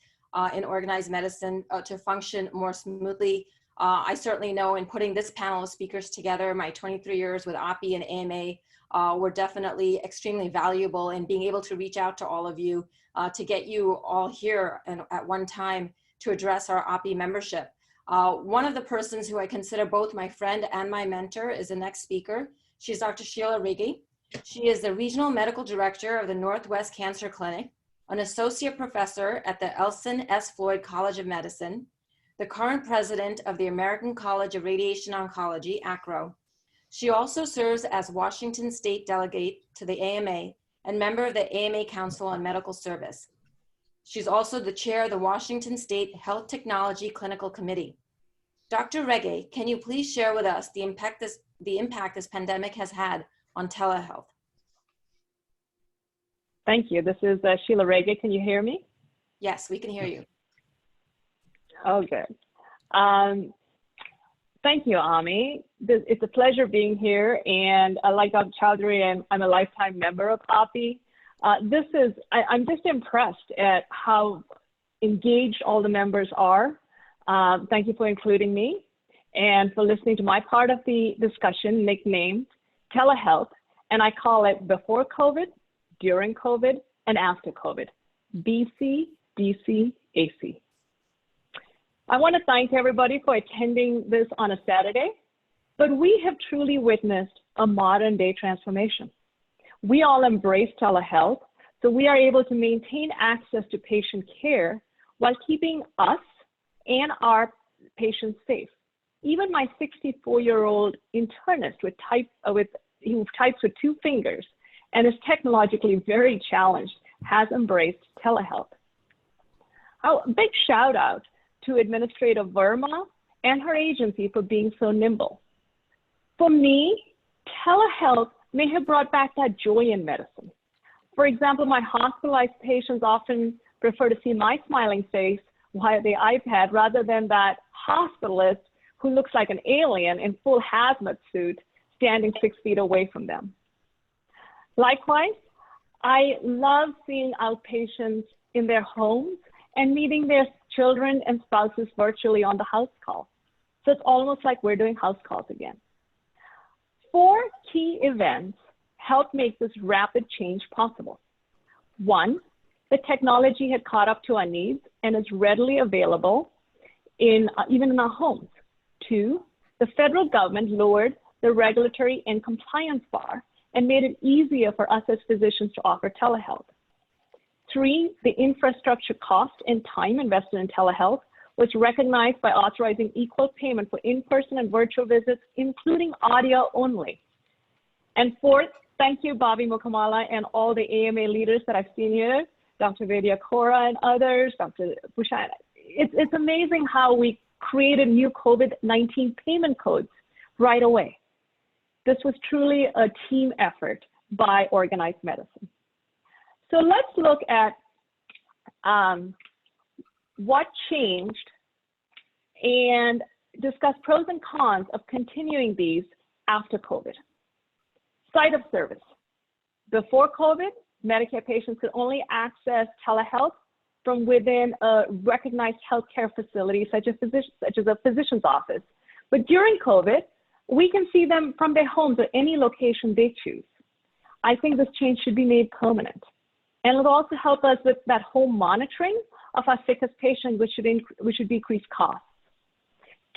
in organized medicine to function more smoothly. I certainly know in putting this panel of speakers together, my 23 years with AAPI and AMA were definitely extremely valuable in being able to reach out to all of you to get you all here and at one time to address our AAPI membership. One of the persons who I consider both my friend and my mentor is the next speaker. She's Dr. Sheila Riggi. She is the Regional Medical Director of the Northwest Cancer Clinic, an Associate Professor at the Elson S. Floyd College of Medicine, the current President of the American College of Radiation Oncology, ACRO. She also serves as Washington State Delegate to the AMA and member of the AMA Council on Medical Service. She's also the chair of the Washington State Health Technology Clinical Committee. Dr. Riggi, can you please share with us the impact this pandemic has had on telehealth? Thank you. This is Sheila Riggi. Can you hear me? Yes, we can hear you. Oh, good. Thank you, Ami. It's a pleasure being here. And like Dr. Chaudhary, I'm a lifetime member of AAPI. I'm just impressed at how engaged all the members are. Thank you for including me and for listening to my part of the discussion, nicknamed Telehealth, and I call it Before COVID, During COVID, and After COVID, BC, DC, AC. I want to thank everybody for attending this on a Saturday, but we have truly witnessed a modern day transformation. We all embrace telehealth, so we are able to maintain access to patient care while keeping us and our patients safe. Even my 64-year-old internist who types with 2 fingers and is technologically very challenged has embraced telehealth. A big shout out to Administrator Verma and her agency for being so nimble. For me, telehealth may have brought back that joy in medicine. For example, my hospitalized patients often prefer to see my smiling face via the iPad rather than that hospitalist who looks like an alien in full hazmat suit standing 6 feet away from them. Likewise, I love seeing outpatients in their homes and meeting their children and spouses virtually on the house call. So it's almost like we're doing house calls again. 4 key events helped make this rapid change possible. 1, the technology had caught up to our needs and is readily available even in our homes. 2, the federal government lowered the regulatory and compliance bar and made it easier for us as physicians to offer telehealth. 3, the infrastructure cost and time invested in telehealth was recognized by authorizing equal payment for in-person and virtual visits, including audio only. And 4th, thank you, Bobby Mukamala, and all the AMA leaders that I've seen here, Dr. Vedya Kora and others, Dr. Bushan. It's amazing how we created new COVID-19 payment codes right away. This was truly a team effort by organized medicine. So let's look at what changed and discuss pros and cons of continuing these after COVID. Site of service. Before COVID, Medicare patients could only access telehealth from within a recognized healthcare facility, such as a physician's office. But during COVID, we can see them from their homes or any location they choose. I think this change should be made permanent. And it'll also help us with that home monitoring of our sickest patients, which should decrease costs.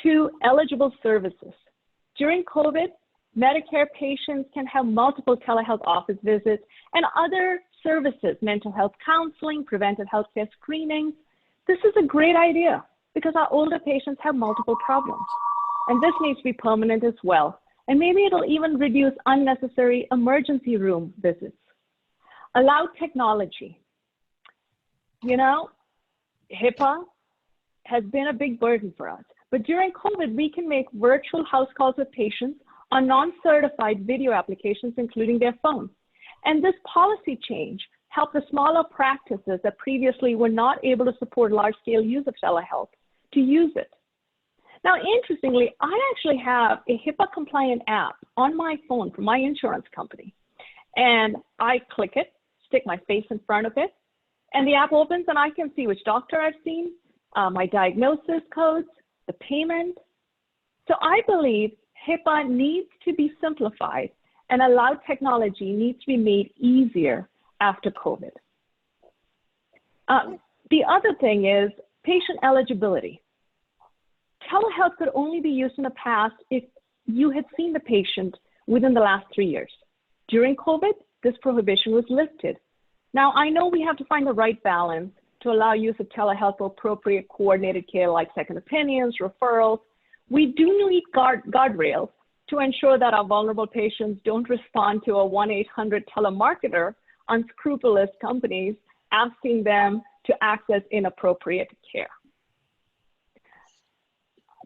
2, eligible services. During COVID, Medicare patients can have multiple telehealth office visits and other services, mental health counseling, preventive healthcare screenings. This is a great idea because our older patients have multiple problems. And this needs to be permanent as well. And maybe it'll even reduce unnecessary emergency room visits. Allow technology. You know, HIPAA has been a big burden for us. But during COVID, we can make virtual house calls with patients on non-certified video applications, including their phone. And this policy change helped the smaller practices that previously were not able to support large-scale use of telehealth to use it. Now, interestingly, I actually have a HIPAA-compliant app on my phone from my insurance company. And I click it, stick my face in front of it, and the app opens and I can see which doctor I've seen, my diagnosis codes, the payment. So I believe HIPAA needs to be simplified and allow technology needs to be made easier after COVID. The other thing is patient eligibility. Telehealth could only be used in the past if you had seen the patient within the last 3 years. During COVID, this prohibition was lifted. Now, I know we have to find the right balance to allow use of telehealth for appropriate coordinated care like second opinions, referrals. We do need guardrails to ensure that our vulnerable patients don't respond to a 1-800 telemarketer, unscrupulous companies asking them to access inappropriate care.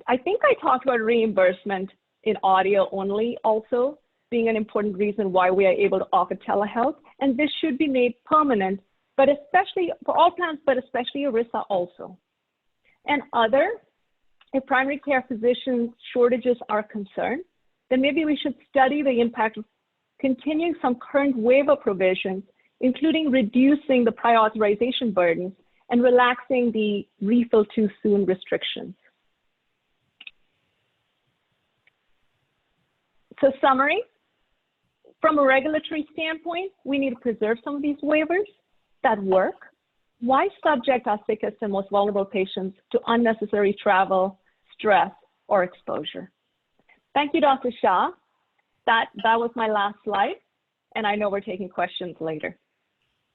I think I talked about reimbursement in audio only also being an important reason why we are able to offer telehealth, and this should be made permanent, but especially for all plans, but especially ERISA also. And other, if primary care physician shortages are concerned, then maybe we should study the impact of continuing some current waiver provisions, including reducing the prior authorization burdens and relaxing the refill too soon restrictions. So summary, from a regulatory standpoint, we need to preserve some of these waivers that work. Why subject our sickest and most vulnerable patients to unnecessary travel, stress, or exposure? Thank you, Dr. Shah. That was my last slide, and I know we're taking questions later.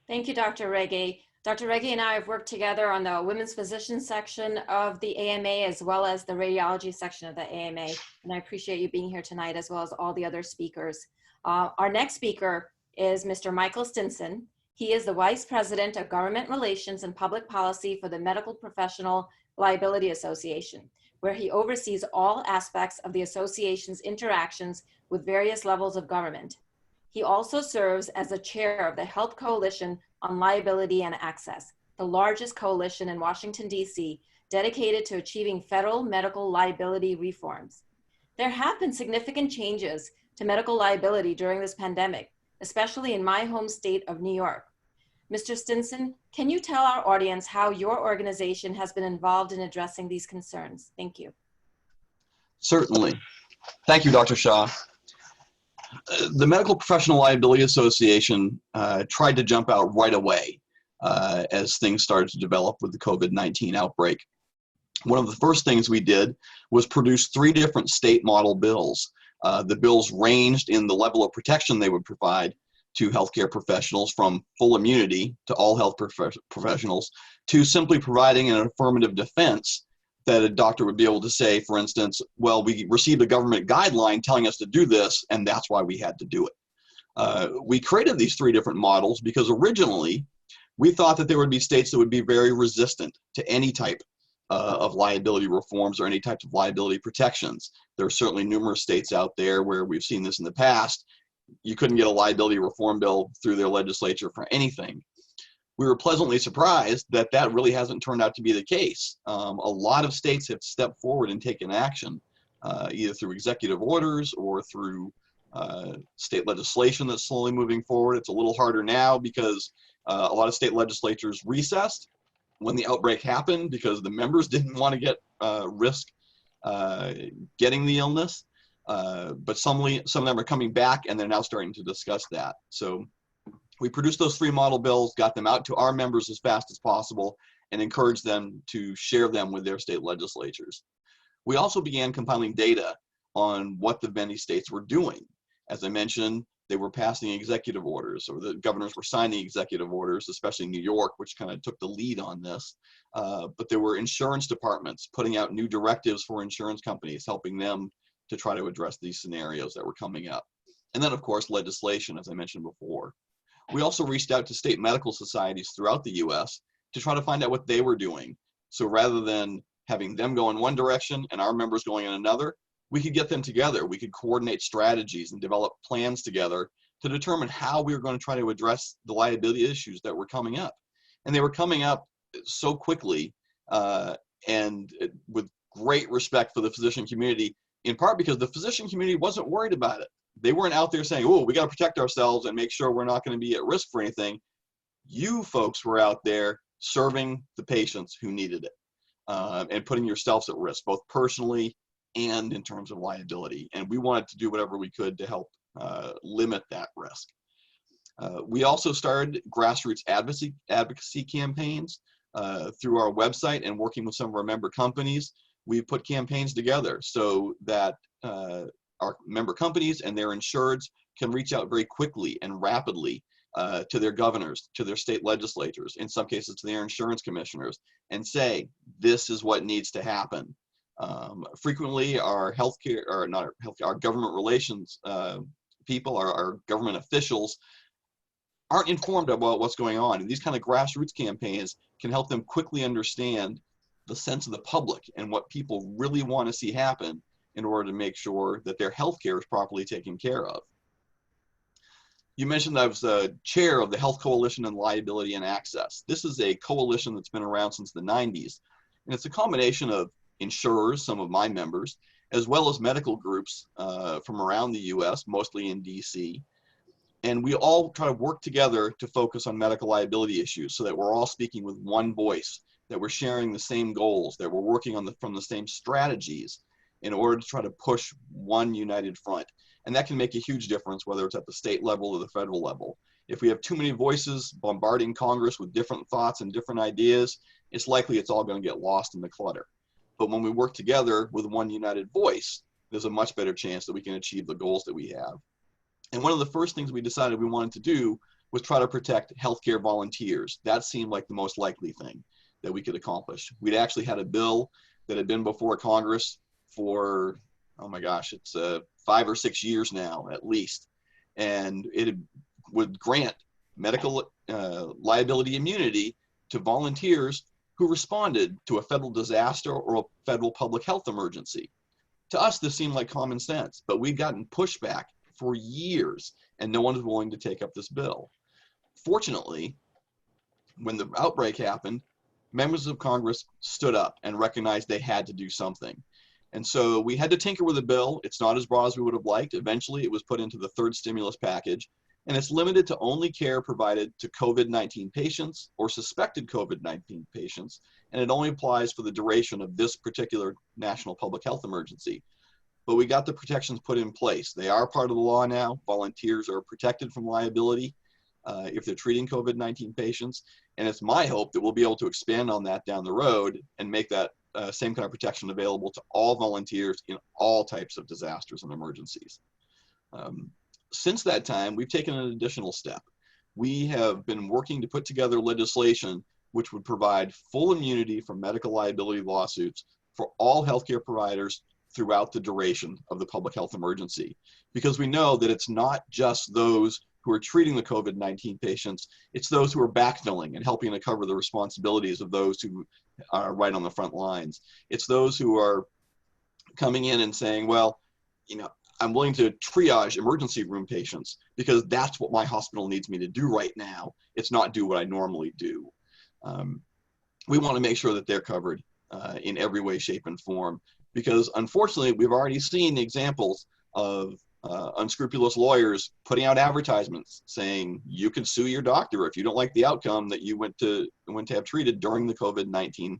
Thank you, Dr. Reggie. Dr. Reggie and I have worked together on the women's physician section of the AMA as well as the radiology section of the AMA, and I appreciate you being here tonight as well as all the other speakers. Our next speaker is Mr. Michael Stinson. He is the Vice President of Government Relations and Public Policy for the Medical Professional Liability Association, where he oversees all aspects of the association's interactions with various levels of government. He also serves as the chair of the Health Coalition on Liability and Access, the largest coalition in Washington, D.C., dedicated to achieving federal medical liability reforms. There have been significant changes to medical liability during this pandemic, especially in my home state of New York. Mr. Stinson, can you tell our audience how your organization has been involved in addressing these concerns? Thank you. Certainly. Thank you, Dr. Shah. The Medical Professional Liability Association tried to jump out right away as things started to develop with the COVID-19 outbreak. One of the first things we did was produce 3 different state model bills. The bills ranged in the level of protection they would provide to healthcare professionals, from full immunity to all health professionals, to simply providing an affirmative defense that a doctor would be able to say, for instance, well, we received a government guideline telling us to do this, and that's why we had to do it. We created these 3 different models because originally we thought that there would be states that would be very resistant to any type of liability reforms or any types of liability protections. There are certainly numerous states out there where we've seen this in the past. You couldn't get a liability reform bill through their legislature for anything. we were pleasantly surprised that that really hasn't turned out to be the case. A lot of states have stepped forward and taken action, either through executive orders or through state legislation that's slowly moving forward. It's a little harder now because a lot of state legislatures recessed when the outbreak happened because the members didn't want to get risk getting the illness. But some of them are coming back, and they're now starting to discuss that. So we produced those 3 model bills, got them out to our members as fast as possible, and encouraged them to share them with their state legislatures. We also began compiling data on what the many states were doing. As I mentioned, they were passing executive orders, or the governors were signing executive orders, especially New York, which kind of took the lead on this. But there were insurance departments putting out new directives for insurance companies, helping them to try to address these scenarios that were coming up. And then, of course, legislation, as I mentioned before. We also reached out to state medical societies throughout the US to try to find out what they were doing. So rather than having them go in one direction and our members going in another, we could get them together. We could coordinate strategies and develop plans together to determine how we were going to try to address the liability issues that were coming up. And they were coming up so quickly and with great respect for the physician community, in part because the physician community wasn't worried about it. They weren't out there saying, oh, we got to protect ourselves and make sure we're not going to be at risk for anything. You folks were out there serving the patients who needed it and putting yourselves at risk, both personally and in terms of liability. And we wanted to do whatever we could to help limit that risk. We also started grassroots advocacy campaigns through our website and working with some of our member companies. We put campaigns together so that our member companies and their insureds can reach out very quickly and rapidly to their governors, to their state legislatures, in some cases to their insurance commissioners, and say, this is what needs to happen. Frequently, our healthcare, or not our healthcare, our government relations people, our government officials, aren't informed about what's going on. And these kind of grassroots campaigns can help them quickly understand the sense of the public and what people really want to see happen in order to make sure that their healthcare is properly taken care of. You mentioned I was the chair of the Health Coalition on Liability and Access. This is a coalition that's been around since the 90s, and it's a combination of insurers, some of my members, as well as medical groups from around the US, mostly in DC. And we all try to work together to focus on medical liability issues so that we're all speaking with one voice, that we're sharing the same goals, that we're working on from the same strategies in order to try to push one united front. And that can make a huge difference, whether it's at the state level or the federal level. If we have too many voices bombarding Congress with different thoughts and different ideas, it's likely it's all going to get lost in the clutter. But when we work together with one united voice, there's a much better chance that we can achieve the goals that we have. And one of the first things we decided we wanted to do was try to protect healthcare volunteers. That seemed like the most likely thing that we could accomplish. We'd actually had a bill that had been before Congress for, oh my gosh, it's 5 or 6 years now at least. And it would grant medical liability immunity to volunteers who responded to a federal disaster or a federal public health emergency. To us, this seemed like common sense, but we've gotten pushback for years and no one is willing to take up this bill. Fortunately, when the outbreak happened, members of Congress stood up and recognized they had to do something. And so we had to tinker with the bill. It's not as broad as we would have liked. Eventually, it was put into the third stimulus package, and it's limited to only care provided to COVID-19 patients or suspected COVID-19 patients, and it only applies for the duration of this particular national public health emergency. But we got the protections put in place. They are part of the law now. Volunteers are protected from liability if they're treating COVID-19 patients, and it's my hope that we'll be able to expand on that down the road and make that same kind of protection available to all volunteers in all types of disasters and emergencies. Since that time, we've taken an additional step. We have been working to put together legislation which would provide full immunity from medical liability lawsuits for all healthcare providers throughout the duration of the public health emergency. Because we know that it's not just those who are treating the COVID-19 patients, it's those who are backfilling and helping to cover the responsibilities of those who are right on the front lines. It's those who are coming in and saying, well, you know, I'm willing to triage emergency room patients because that's what my hospital needs me to do right now. It's not do what I normally do. We want to make sure that they're covered in every way, shape, and form, because unfortunately, we've already seen examples of unscrupulous lawyers putting out advertisements saying you can sue your doctor if you don't like the outcome that you went to have treated during the COVID-19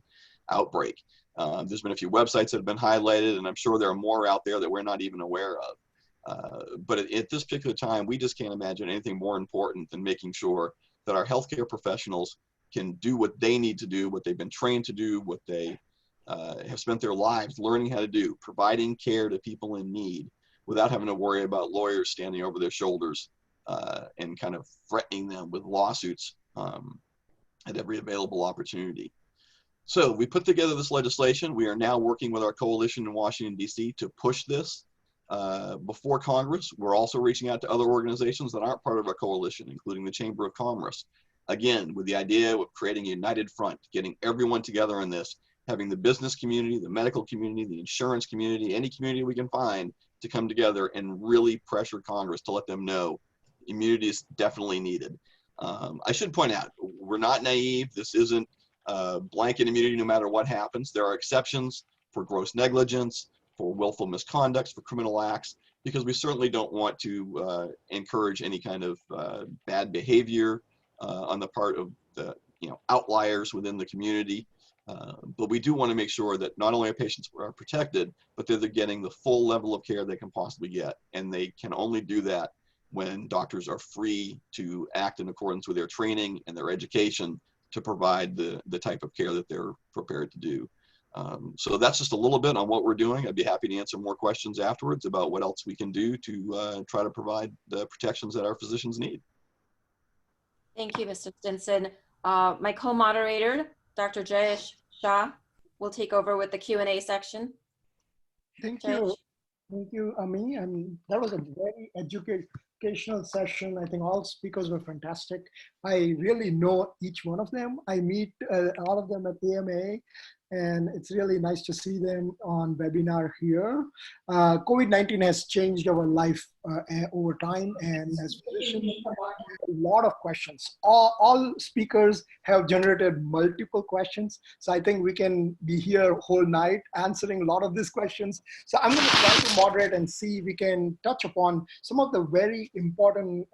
outbreak. There's been a few websites that have been highlighted, and I'm sure there are more out there that we're not even aware of. But at this particular time, we just can't imagine anything more important than making sure that our healthcare professionals can do what they need to do, what they've been trained to do, what they have spent their lives learning how to do, providing care to people in need without having to worry about lawyers standing over their shoulders and kind of threatening them with lawsuits at every available opportunity. So we put together this legislation. We are now working with our coalition in Washington, D.C. to push this before Congress. We're also reaching out to other organizations that aren't part of our coalition, including the Chamber of Commerce. Again, with the idea of creating a united front, getting everyone together in this, having the business community, the medical community, the insurance community, any community we can find to come together and really pressure Congress to let them know immunity is definitely needed. I should point out, we're not naive. This isn't blanket immunity no matter what happens. There are exceptions for gross negligence, for willful misconducts, for criminal acts, because we certainly don't want to encourage any kind of bad behavior on the part of the outliers within the community. But we do want to make sure that not only our patients are protected, but they're getting the full level of care they can possibly get. And they can only do that when doctors are free to act in accordance with their training and their education to provide the type of care that they're prepared to do. So that's just a little bit on what we're doing. I'd be happy to answer more questions afterwards about what else we can do to try to provide the protections that our physicians need. Thank you, Mr. Stinson. My co-moderator, Dr. Jayesh Shah, will take over with the Q&A section. Thank you. Thank you, Ami. That was a very educational session. I think all speakers were fantastic. I really know each one of them. I meet all of them at AMA, and it's really nice to see them on webinar here. COVID-19 has changed our life over time, and has a lot of questions. All speakers have generated multiple questions, so I think we can be here whole night answering a lot of these questions. So I'm going to try to moderate and see if we can touch upon some of the very important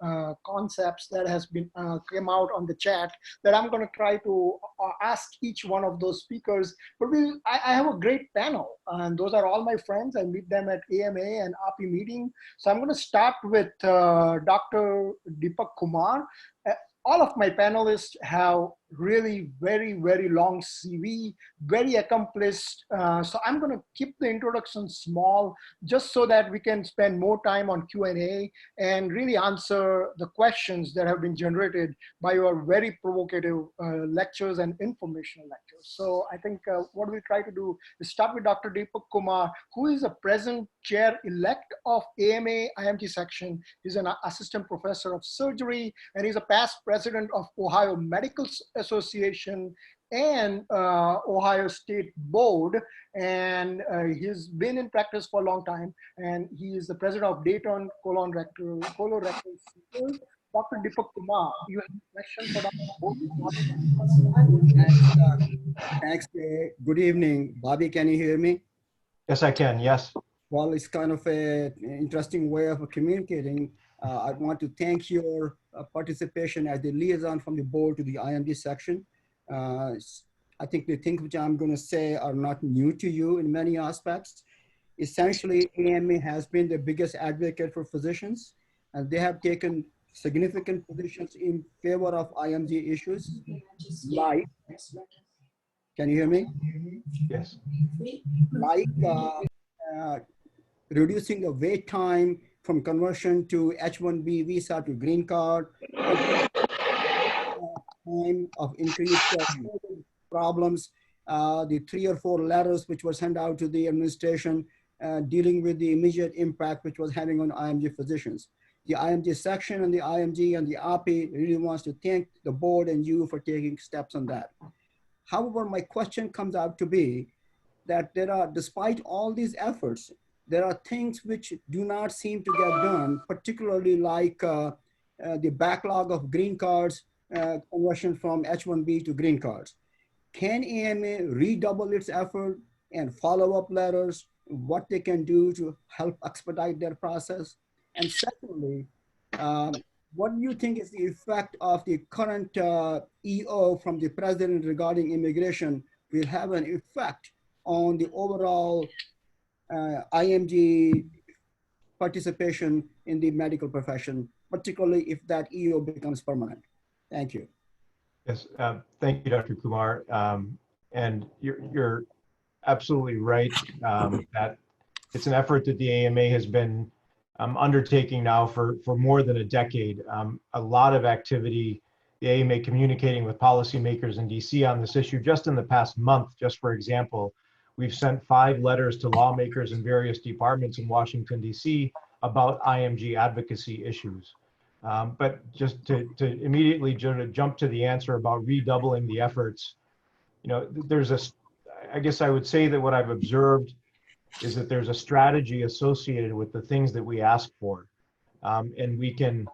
concepts that has been came out on the chat that I'm going to try to ask each one of those speakers. But I have a great panel, and those are all my friends. I meet them at AMA and AAPI meeting. So I'm going to start with Dr. Deepak Kumar. All of my panelists have really very, very long CV, very accomplished. So I'm going to keep the introduction small just so that we can spend more time on Q&A and really answer the questions that have been generated by your very provocative lectures and informational lectures. So I think what we'll try to do is start with Dr. Deepak Kumar, who is a present chair-elect of AMA IMG section. He's an assistant professor of surgery, and he's a past president of Ohio Medical Association and Ohio State Board, and he's been in practice for a long time, and he is the president of Dayton Colorectal Centers. Dr. Deepak Kumar, you have a question for Dr. Thanks. Good evening. Bobby, can you hear me? Yes, I can. Yes. Well, it's kind of an interesting way of communicating. I want to thank your participation as the liaison from the board to the IMG section. I think the things which I'm going to say are not new to you in many aspects. Essentially, AMA has been the biggest advocate for physicians, and they have taken significant positions in favor of IMG issues, like, can you hear me? Yes. Like reducing the wait time from conversion to H-1B visa to green card, time of increased problems, the 3 or 4 letters which were sent out to the administration dealing with the immediate impact which was having on IMG physicians. The IMG section and the IMG and the AAPI really wants to thank the board and you for taking steps on that. However, my question comes out to be that there are, despite all these efforts, there are things which do not seem to get done, particularly like the backlog of green cards, conversion from H-1B to green cards. Can AMA redouble its effort and follow-up letters, what they can do to help expedite their process? And secondly, what do you think is the effect of the current EO from the president regarding immigration will have an effect on the overall IMG participation in the medical profession, particularly if that EO becomes permanent? Thank you. Yes, thank you, Dr. Kumar. And you're absolutely right that it's an effort that the AMA has been undertaking now for more than a decade. A lot of activity, the AMA communicating with policymakers in DC on this issue. Just in the past month, just for example, we've sent 5 letters to lawmakers in various departments in Washington, DC about IMG advocacy issues. But just to immediately jump to the answer about redoubling the efforts, you know, I guess I would say that what I've observed is that there's a strategy associated with the things that we ask for. And we can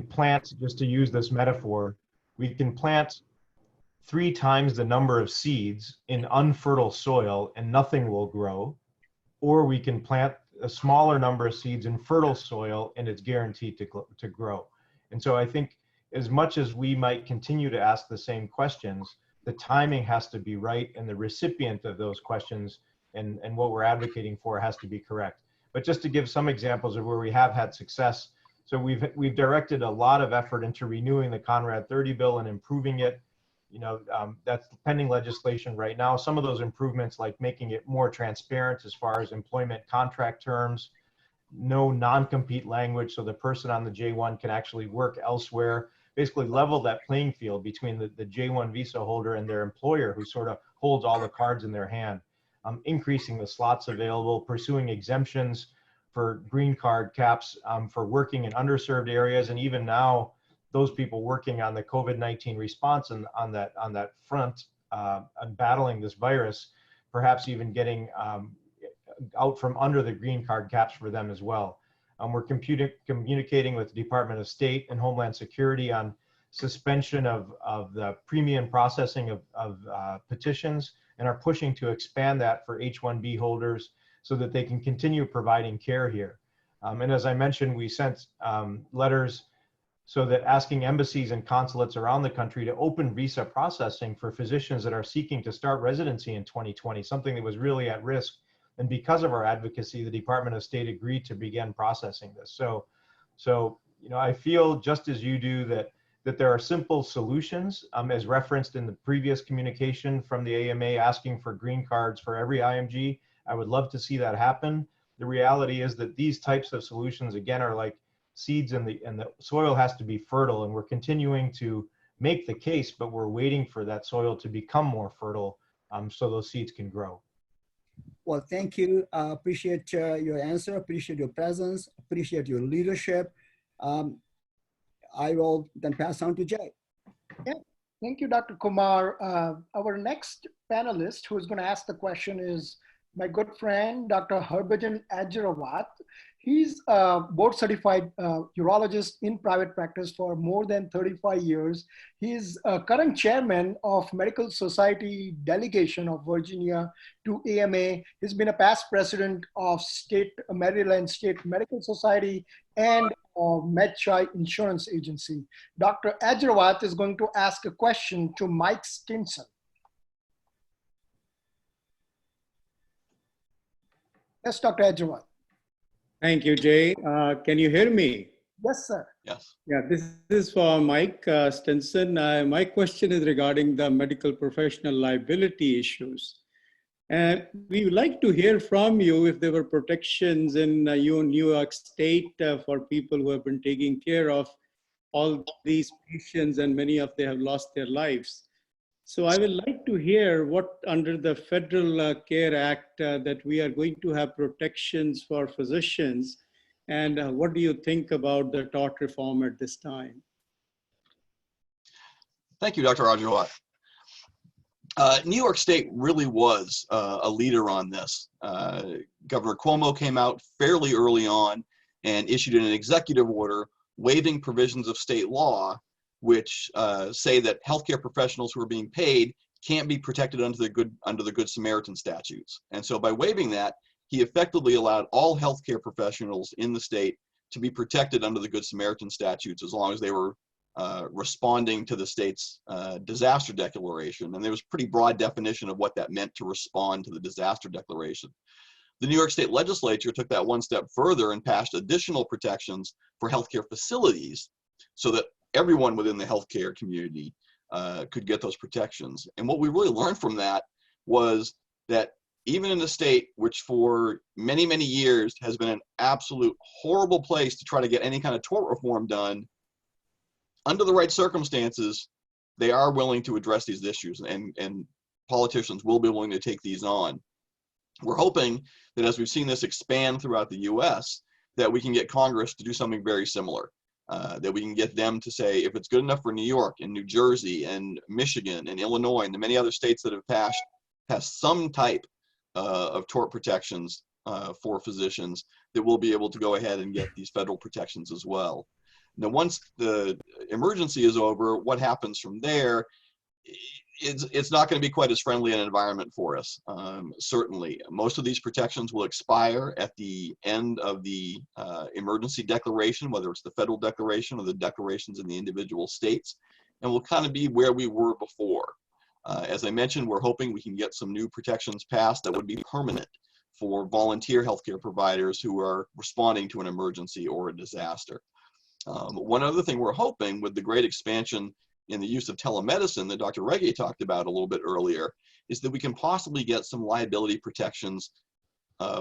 plant, just to use this metaphor, we can plant 3 times the number of seeds in unfertile soil and nothing will grow, or we can plant a smaller number of seeds in fertile soil and it's guaranteed to grow. And so I think as much as we might continue to ask the same questions, the timing has to be right and the recipient of those questions and what we're advocating for has to be correct. But just to give some examples of where we have had success, so we've directed a lot of effort into renewing the Conrad 30 bill and improving it. You know, that's pending legislation right now. Some of those improvements, like making it more transparent as far as employment contract terms, no non-compete language, so the person on the J1 can actually work elsewhere, basically level that playing field between the J1 visa holder and their employer, who sort of holds all the cards in their hand. Increasing the slots available, pursuing exemptions for green card caps for working in underserved areas, and even now, those people working on the COVID-19 response and on that front, and battling this virus, perhaps even getting out from under the green card caps for them as well. We're communicating with the Department of State and Homeland Security on suspension of the premium processing of petitions, and are pushing to expand that for H-1B holders so that they can continue providing care here. And as I mentioned, we sent letters so that asking embassies and consulates around the country to open visa processing for physicians that are seeking to start residency in 2020, something that was really at risk. And because of our advocacy, the Department of State agreed to begin processing this. So you know, I feel just as you do that there are simple solutions, as referenced in the previous communication from the AMA asking for green cards for every IMG. I would love to see that happen. The reality is that these types of solutions, again, are like seeds, and the soil has to be fertile, and we're continuing to make the case, but we're waiting for that soil to become more fertile so those seeds can grow. Well, thank you. Appreciate your answer, appreciate your presence, appreciate your leadership. I will then pass on to Jay. Yeah, thank you, Dr. Kumar. Our next panelist who is going to ask the question is my good friend, Dr. Harbhajan Ajrawat. He's a board certified urologist in private practice for more than 35 years. He's a current chairman of Medical Society Delegation of Virginia to AMA. He's been a past president of Maryland State Medical Society and MedShy Insurance Agency. Dr. Ajrawat is going to ask a question to Mike Stinson. Yes, Dr. Ajrawat. Thank you, Jay. Can you hear me? Yes, sir. Yes. Yeah, this is for Mike Stinson. My question is regarding the medical professional liability issues. And we would like to hear from you if there were protections in New York State for people who have been taking care of all these patients, and many of them have lost their lives. So I would like to hear what under the Federal Care Act that we are going to have protections for physicians, and what do you think about the tort reform at this time? Thank you, Dr. Ajrawat. New York State really was a leader on this. Governor Cuomo came out fairly early on and issued an executive order waiving provisions of state law which say that healthcare professionals who are being paid can't be protected under the Good Samaritan statutes. And so by waiving that, he effectively allowed all healthcare professionals in the state to be protected under the Good Samaritan statutes as long as they were responding to the state's disaster declaration. And there was a pretty broad definition of what that meant to respond to the disaster declaration. The New York State Legislature took that one step further and passed additional protections for healthcare facilities so that everyone within the healthcare community could get those protections. And what we really learned from that was that even in a state which for many, many years has been an absolute horrible place to try to get any kind of tort reform done, under the right circumstances, they are willing to address these issues, and politicians will be willing to take these on. We're hoping that as we've seen this expand throughout the US, that we can get Congress to do something very similar. That we can get them to say, if it's good enough for New York and New Jersey and Michigan and Illinois and the many other states that have passed some type of tort protections for physicians, that we'll be able to go ahead and get these federal protections as well. Now, once the emergency is over, what happens from there, it's not going to be quite as friendly an environment for us, certainly. Most of these protections will expire at the end of the emergency declaration, whether it's the federal declaration or the declarations in the individual states, and we'll kind of be where we were before. As I mentioned, we're hoping we can get some new protections passed that would be permanent for volunteer healthcare providers who are responding to an emergency or a disaster. One other thing we're hoping with the great expansion in the use of telemedicine that Dr. Reggie talked about a little bit earlier is that we can possibly get some liability protections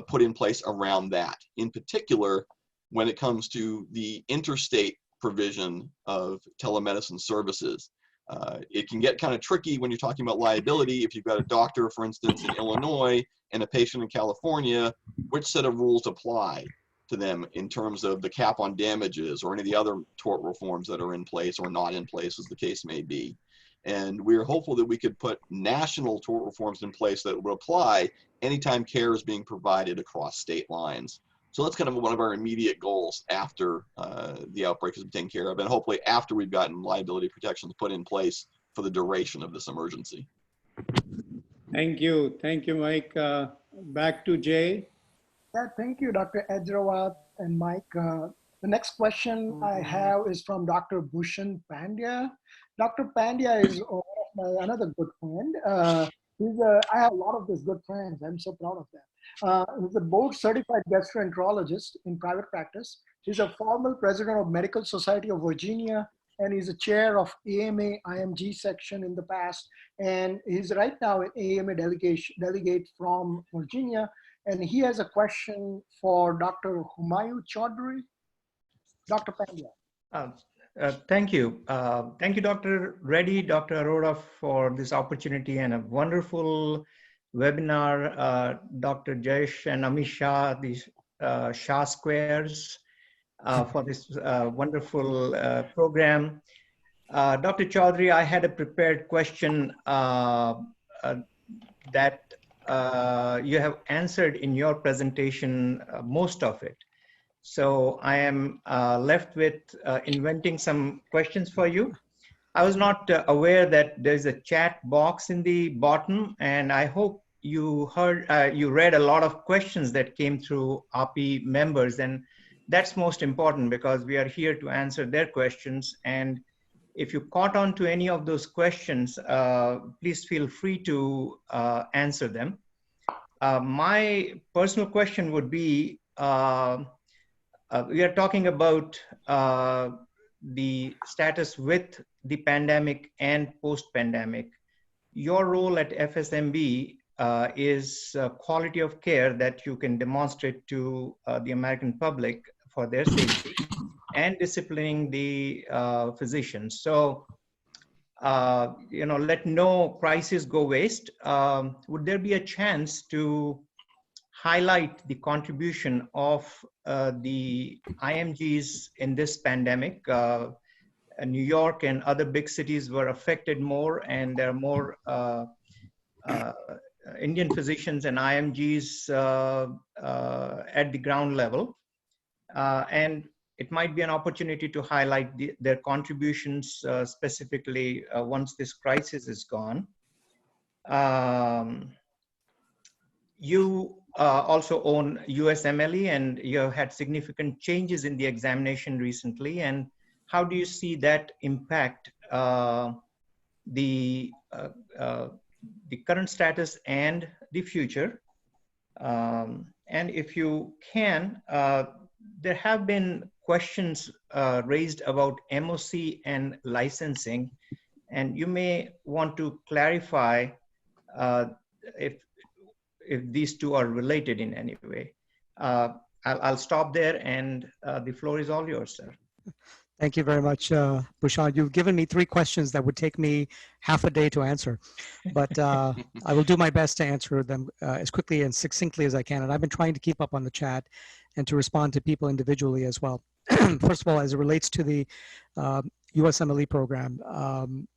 put in place around that. In particular, when it comes to the interstate provision of telemedicine services. It can get kind of tricky when you're talking about liability. If you've got a doctor, for instance, in Illinois and a patient in California, which set of rules apply to them in terms of the cap on damages or any of the other tort reforms that are in place or not in place, as the case may be. And we're hopeful that we could put national tort reforms in place that would apply anytime care is being provided across state lines. So that's kind of one of our immediate goals after the outbreak has been taken care of, and hopefully after we've gotten liability protections put in place for the duration of this emergency. Thank you, Mike. Back to Jay. Yeah, thank you, Dr. Edrawat and Mike. The next question I have is from Dr. Bhushan Pandya. Dr. Pandya is another good friend. I have a lot of these good friends. I'm so proud of that. He's a board-certified gastroenterologist in private practice. He's a former president of Medical Society of Virginia, and he's a chair of AMA IMG section in the past. And he's right now an AMA delegate from Virginia. And he has a question for Dr. Humayun Chaudhary. Dr. Pandya. Thank you. Thank you, Dr. Reddy, Dr. Arora, for this opportunity and a wonderful webinar. Dr. Jayesh and Amisha, the Shah Squares, for this wonderful program. Dr. Chaudhary, I had a prepared question that you have answered in your presentation, most of it. So I am left with inventing some questions for you. I was not aware that there's a chat box in the bottom, and I hope you read a lot of questions that came through AAPI members, and that's most important because we are here to answer their questions. And if you caught on to any of those questions, please feel free to answer them. My personal question would be, we are talking about the status with the pandemic and post-pandemic. Your role at FSMB is quality of care that you can demonstrate to the American public for their safety and disciplining the physicians. So, let no crisis go waste. Would there be a chance to highlight the contribution of the IMGs in this pandemic? New York and other big cities were affected more, and there are more Indian physicians and IMGs at the ground level. And it might be an opportunity to highlight their contributions specifically once this crisis is gone. You also own USMLE, and you have had significant changes in the examination recently. And how do you see that impact the current status and the future? And if you can, there have been questions raised about MOC and licensing, and you may want to clarify if these two are related in any way. I'll stop there, and the floor is all yours, sir. Thank you very much, Bhushan. You've given me 3 questions that would take me half a day to answer, but I will do my best to answer them as quickly and succinctly as I can. And I've been trying to keep up on the chat and to respond to people individually as well. First of all, as it relates to the USMLE program,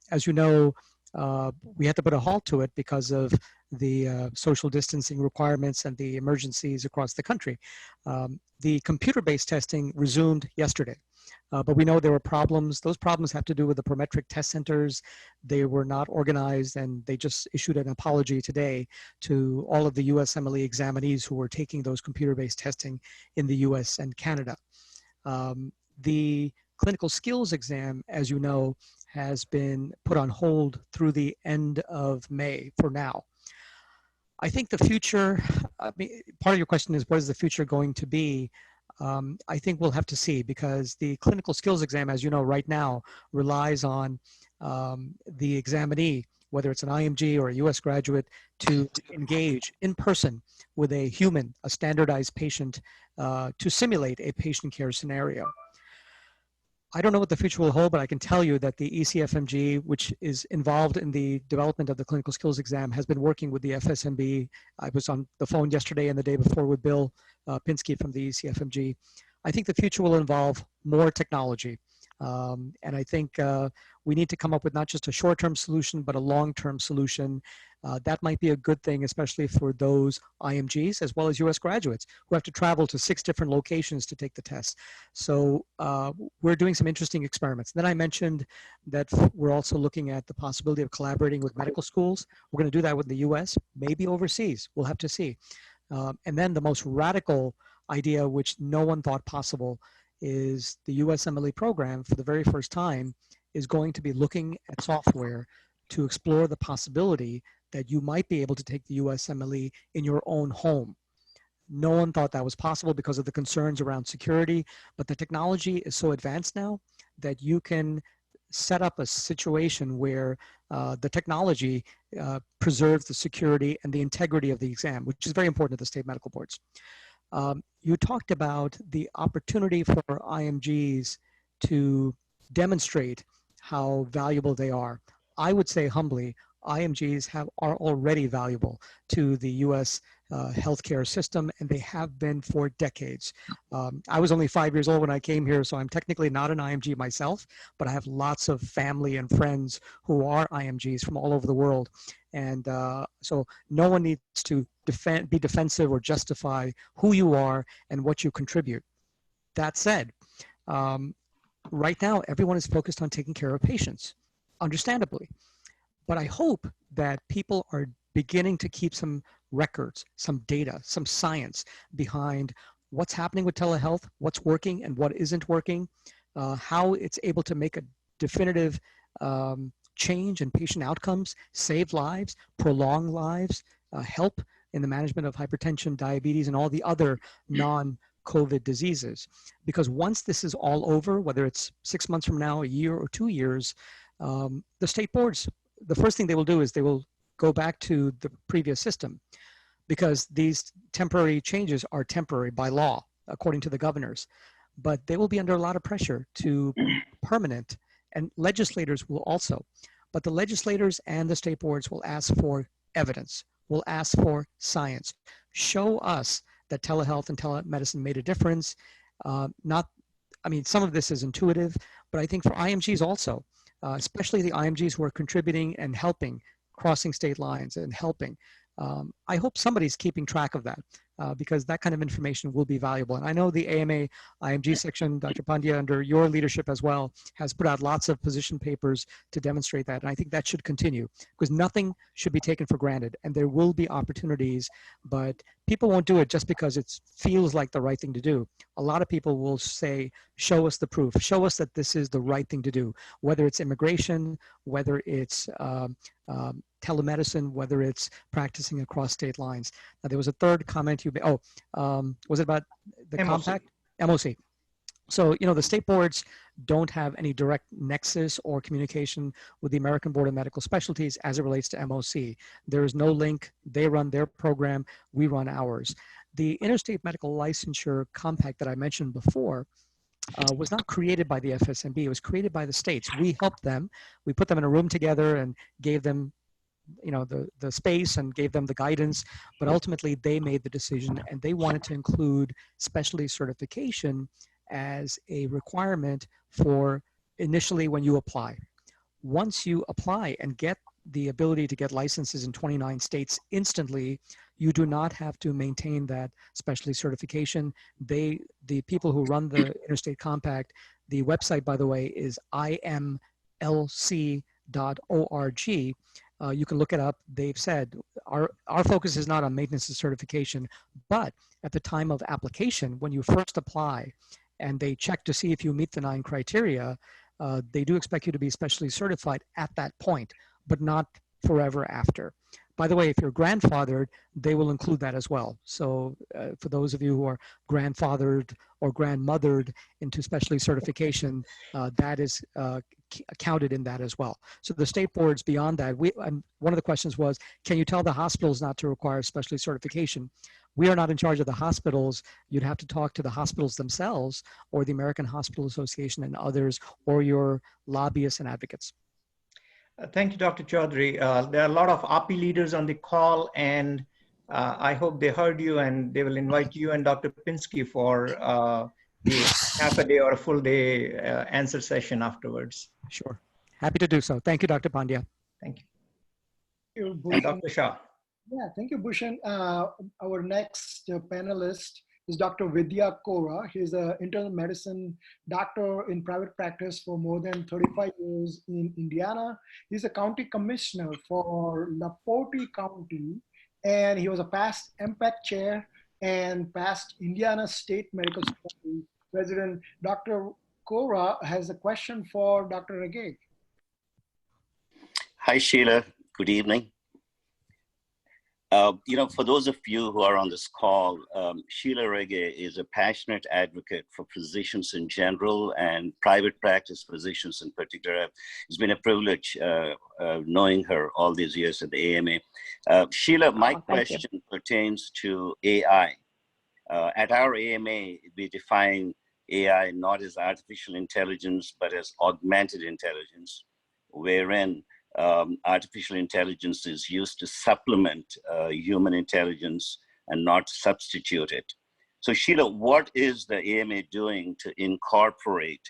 as you know, we had to put a halt to it because of the social distancing requirements and the emergencies across the country. The computer-based testing resumed yesterday. But we know there were problems. Those problems have to do with the Prometric test centers. They were not organized, and they just issued an apology today to all of the USMLE examinees who were taking those computer-based testing in the US and Canada. The clinical skills exam, as you know, has been put on hold through the end of May for now. I think the future, I mean, part of your question is, what is the future going to be? I think we'll have to see, because the clinical skills exam, as you know, right now relies on the examinee, whether it's an IMG or a US graduate, to engage in person with a human, a standardized patient, to simulate a patient care scenario. I don't know what the future will hold, but I can tell you that the ECFMG, which is involved in the development of the clinical skills exam, has been working with the FSMB. I was on the phone yesterday and the day before with Bill Pinsky from the ECFMG. I think the future will involve more technology. And I think we need to come up with not just a short-term solution, but a long-term solution. That might be a good thing, especially for those IMGs as well as US graduates who have to travel to 6 different locations to take the test. So we're doing some interesting experiments. Then I mentioned that we're also looking at the possibility of collaborating with medical schools. We're going to do that with the US, maybe overseas. We'll have to see. And then the most radical idea, which no one thought possible, is the USMLE program, for the very first time, is going to be looking at software to explore the possibility that you might be able to take the USMLE in your own home. No one thought that was possible because of the concerns around security, but the technology is so advanced now that you can set up a situation where the technology preserves the security and the integrity of the exam, which is very important to the state medical boards. You talked about the opportunity for IMGs to demonstrate how valuable they are. I would say humbly, IMGs are already valuable to the US healthcare system, and they have been for decades. I was only 5 years old when I came here, so I'm technically not an IMG myself, but I have lots of family and friends who are IMGs from all over the world. And so no one needs to be defensive or justify who you are and what you contribute. That said, right now, everyone is focused on taking care of patients, understandably. But I hope that people are beginning to keep some records, some data, some science behind what's happening with telehealth, what's working and what isn't working, how it's able to make a definitive change in patient outcomes, save lives, prolong lives, help in the management of hypertension, diabetes, and all the other non-COVID diseases. Because once this is all over, whether it's 6 months from now, a year, or 2 years, the state boards, the first thing they will do is they will go back to the previous system, because these temporary changes are temporary by law, according to the governors. But they will be under a lot of pressure to be permanent, and legislators will also. But the legislators and the state boards will ask for evidence, will ask for science. Show us that telehealth and telemedicine made a difference. I mean, some of this is intuitive, but I think for IMGs also, especially the IMGs who are contributing and helping, crossing state lines and helping, I hope somebody's keeping track of that because that kind of information will be valuable. And I know the AMA IMG section, Dr. Pandya, under your leadership as well, has put out lots of position papers to demonstrate that. And I think that should continue because nothing should be taken for granted. And there will be opportunities, but people won't do it just because it feels like the right thing to do. A lot of people will say, show us the proof, show us that this is the right thing to do, whether it's immigration, whether it's telemedicine, whether it's practicing across state lines. Now, there was a third comment you made. Was it about the MOC. compact? MOC. So, you know, the state boards don't have any direct nexus or communication with the American Board of Medical Specialties as it relates to MOC. There is no link. They run their program. We run ours. The Interstate Medical Licensure Compact that I mentioned before was not created by the FSMB. It was created by the states. We helped them. We put them in a room together and gave them, you know, the space and gave them the guidance, but ultimately they made the decision and they wanted to include specialty certification as a requirement for initially when you apply. Once you apply and get the ability to get licenses in 29 states instantly, you do not have to maintain that specialty certification. The people who run the Interstate Compact, the website, by the way, is imlc.org. You can look it up. They've said our focus is not on maintenance and certification, but at the time of application, when you first apply and they check to see if you meet the 9 criteria, they do expect you to be specially certified at that point, but not forever after. By the way, if you're grandfathered, they will include that as well. So for those of you who are grandfathered or grandmothered into specialty certification, that is counted in that as well. So the state boards beyond that, one of the questions was, can you tell the hospitals not to require specialty certification? We are not in charge of the hospitals. You'd have to talk to the hospitals themselves or the American Hospital Association and others, or your lobbyists and advocates. Thank you, Dr. Chaudhary. There are a lot of AAPI leaders on the call, and I hope they heard you and they will invite you and Dr. Pinsky for the half a day or a full day answer session afterwards. Sure. Happy to do so. Thank you, Dr. Pandya. Thank you. Thank you, And Dr. Shah. Yeah, thank you, Bhushan. Our next panelist is Dr. Vidya Kora. He's an internal medicine doctor in private practice for more than 35 years in Indiana. He's a county commissioner for LaPorte County, and he was a past MPAC chair and past Indiana State Medical Society president. Dr. Kora has a question for Dr. Regge. Hi, Sheila. Good evening. You know, for those of you who are on this call, Sheila Regge is a passionate advocate for physicians in general and private practice physicians in particular. It's been a privilege knowing her all these years at the AMA. Sheila, my question pertains to AI. At our AMA, we define AI not as artificial intelligence, but as augmented intelligence, wherein artificial intelligence is used to supplement human intelligence and not substitute it. So Sheila, what is the AMA doing to incorporate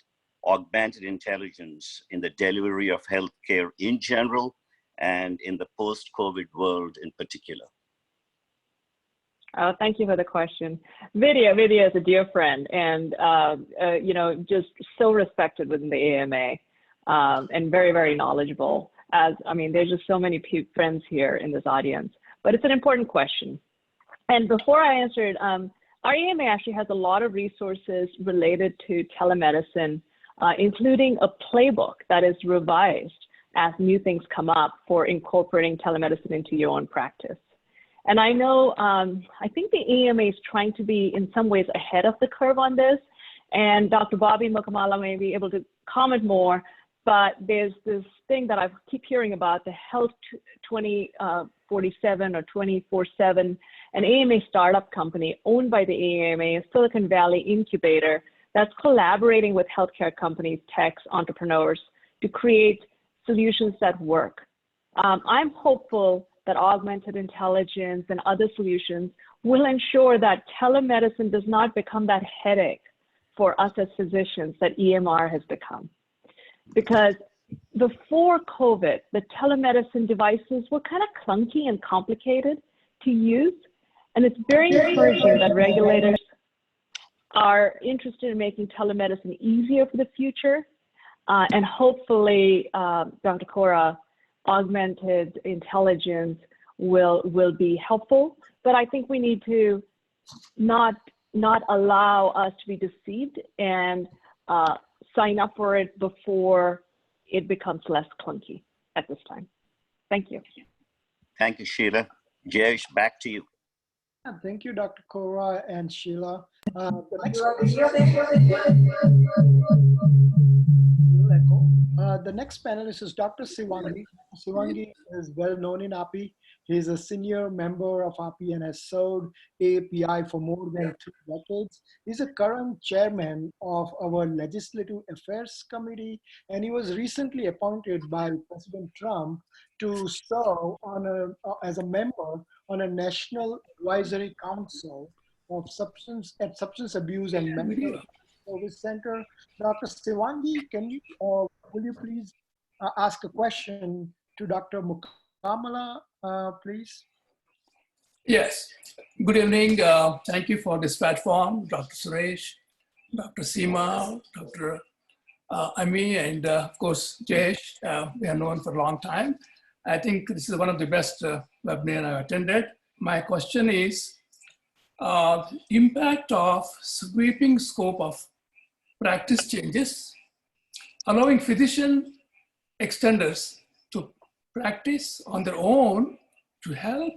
augmented intelligence in the delivery of healthcare in general and in the post-COVID world in particular? Thank you for the question. Vidya is a dear friend and, you know, just so respected within the AMA and very, very knowledgeable. I mean, there's just so many friends here in this audience, but it's an important question. And before I answer it, our AMA actually has a lot of resources related to telemedicine, including a playbook that is revised as new things come up for incorporating telemedicine into your own practice. And I know, I think the AMA is trying to be in some ways ahead of the curve on this, and Dr. Bobby Mukamala may be able to comment more. But there's this thing that I keep hearing about, the Health 2047 or 24/7, an AMA startup company owned by the AMA, a Silicon Valley incubator that's collaborating with healthcare companies, techs, entrepreneurs to create solutions that work. I'm hopeful that augmented intelligence and other solutions will ensure that telemedicine does not become that headache for us as physicians that EMR has become. Because before COVID, the telemedicine devices were kind of clunky and complicated to use. And it's very encouraging that regulators are interested in making telemedicine easier for the future. And hopefully, Dr. Kaura, augmented intelligence will be helpful. But I think we need to not allow us to be deceived and sign up for it before it becomes less clunky at this time. Thank you. Thank you, Sheila. Jayesh, back to you. Thank you, Dr. Kaura and Sheila. The next panelist is Dr. Sivani. Sivani is well known in AAPI. He is a senior member of AAPI and has served AAPI for more than 2 decades. He's a current chairman of our Legislative Affairs Committee, and he was recently appointed by President Trump to serve as a member on a National Advisory Council of Substance Abuse and Mental Health Service Center. Dr. Sivani, will you please ask a question to Dr. Mukamala, please? Yes. Good evening. Thank you for this platform, Dr. Suresh, Dr. Seema, Dr. Ami, and of course, Jayesh. We are known for a long time. I think this is one of the best webinar I've attended. My question is, impact of sweeping scope of practice changes, allowing physician extenders to practice on their own to help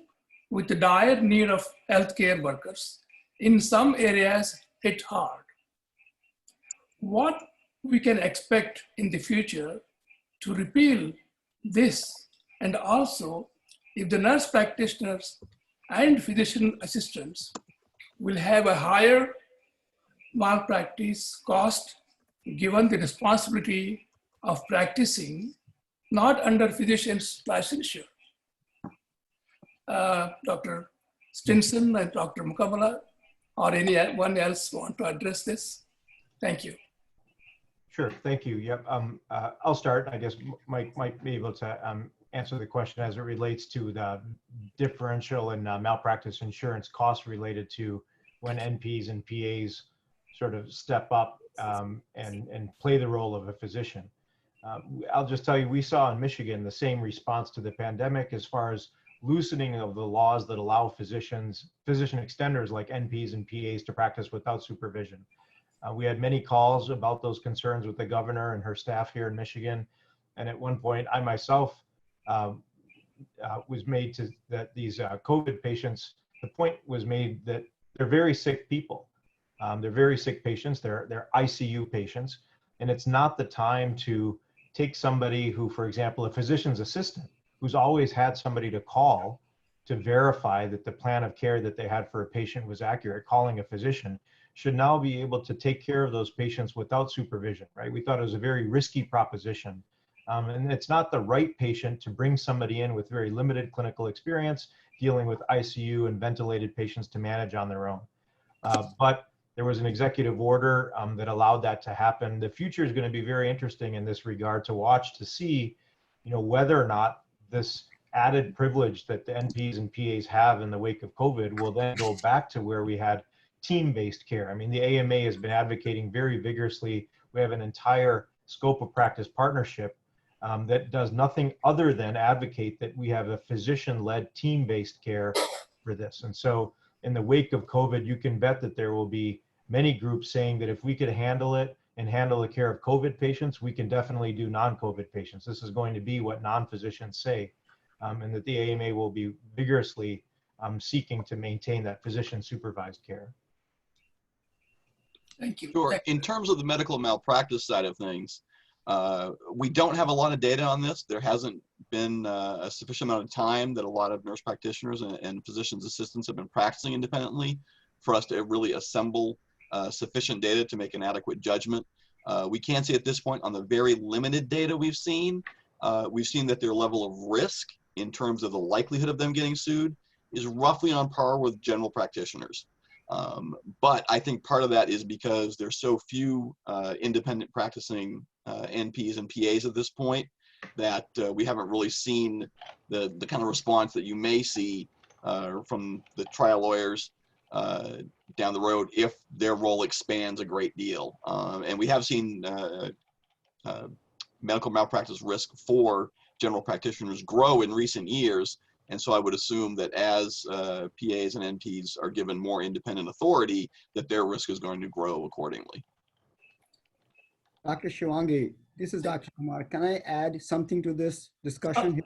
with the dire need of healthcare workers. In some areas, hit hard. What we can expect in the future to repeal this, and also if the nurse practitioners and physician assistants will have a higher malpractice cost given the responsibility of practicing not under physician's licensure. Dr. Stinson and Dr. Mukamala or anyone else want to address this? Thank you. Sure, thank you. Yep, I'll start. I guess Mike might be able to answer the question as it relates to the differential in malpractice insurance costs related to when NPs and PAs sort of step up and play the role of a physician. I'll just tell you, we saw in Michigan the same response to the pandemic as far as loosening of the laws that allow physician extenders like NPs and PAs to practice without supervision. We had many calls about those concerns with the governor and her staff here in Michigan. And at one point, I myself was made to that these COVID patients, the point was made that they're very sick people. They're very sick patients, they're ICU patients. And it's not the time to take somebody who, for example, a physician's assistant, who's always had somebody to call to verify that the plan of care that they had for a patient was accurate, calling a physician, should now be able to take care of those patients without supervision, right? We thought it was a very risky proposition. And it's not the right patient to bring somebody in with very limited clinical experience dealing with ICU and ventilated patients to manage on their own. But there was an executive order that allowed that to happen. The future is going to be very interesting in this regard to watch to see, whether or not this added privilege that the NPs and PAs have in the wake of COVID will then go back to where we had team-based care. I mean, the AMA has been advocating very vigorously. We have an entire scope of practice partnership that does nothing other than advocate that we have a physician-led team-based care for this. And so in the wake of COVID, you can bet that there will be many groups saying that if we could handle it and handle the care of COVID patients, we can definitely do non-COVID patients. This is going to be what non-physicians say, and that the AMA will be vigorously seeking to maintain that physician-supervised care. Thank you. Sure. In terms of the medical malpractice side of things, we don't have a lot of data on this. There hasn't been a sufficient amount of time that a lot of nurse practitioners and physicians' assistants have been practicing independently for us to really assemble sufficient data to make an adequate judgment. We can say at this point, on the very limited data we've seen that their level of risk in terms of the likelihood of them getting sued is roughly on par with general practitioners. But I think part of that is because there's so few independent practicing NPs and PAs at this point that we haven't really seen the kind of response that you may see from the trial lawyers down the road if their role expands a great deal. And we have seen medical malpractice risk for general practitioners grow in recent years. And so I would assume that as PAs and NPs are given more independent authority, that their risk is going to grow accordingly. Dr. Shivangi, this is Dr. Kumar. Can I add something to this discussion?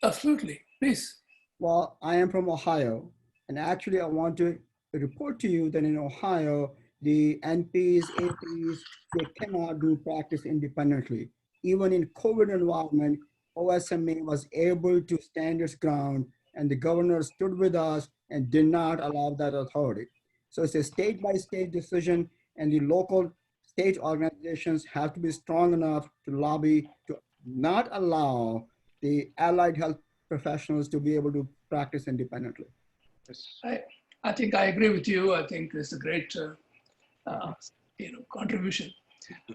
Absolutely, please. Well, I am from Ohio, and actually I want to report to you that in Ohio, the NPs, APs, they cannot do practice independently. Even in COVID environment, OSMA was able to stand its ground, and the governor stood with us and did not allow that authority. So it's a state-by-state decision, and the local state organizations have to be strong enough to lobby to not allow the allied health professionals to be able to practice independently. I think I agree with you. I think it's a great contribution.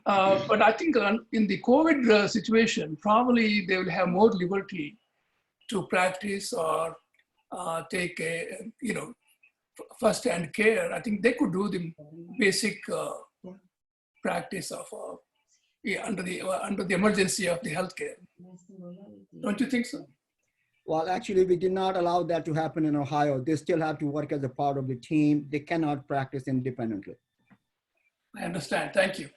But I think in the COVID situation, probably they will have more liberty to practice or take a first-hand care. I think they could do the basic practice of under the emergency of the healthcare. Don't you think so? Well, actually, we did not allow that to happen in Ohio. They still have to work as a part of the team. They cannot practice independently. I understand. Thank you.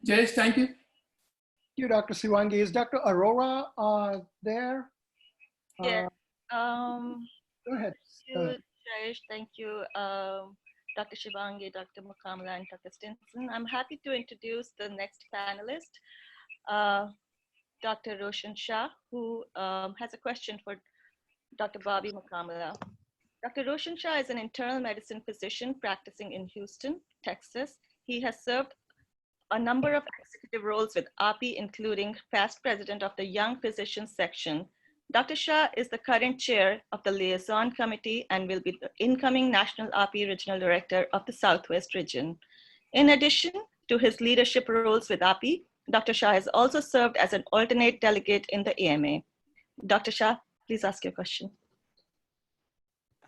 Jayesh, thank you. Thank you, Dr. Sivangi. Is Dr. Arora there? Yeah. Go ahead. Thank you, Jayesh. Thank you, Dr. Shivangi, Dr. Mukamala, and Dr. Stinson. I'm happy to introduce the next panelist, Dr. Roshan Shah, who has a question for Dr. Bobby Mukamala. Dr. Roshan Shah is an internal medicine physician practicing in Houston, Texas. He has served a number of executive roles with AAPI, including past president of the Young Physicians section. Dr. Shah is the current chair of the Liaison Committee and will be the incoming National AAPI Regional Director of the Southwest region. In addition to his leadership roles with AAPI, Dr. Shah has also served as an alternate delegate in the AMA. Dr. Shah, please ask your question.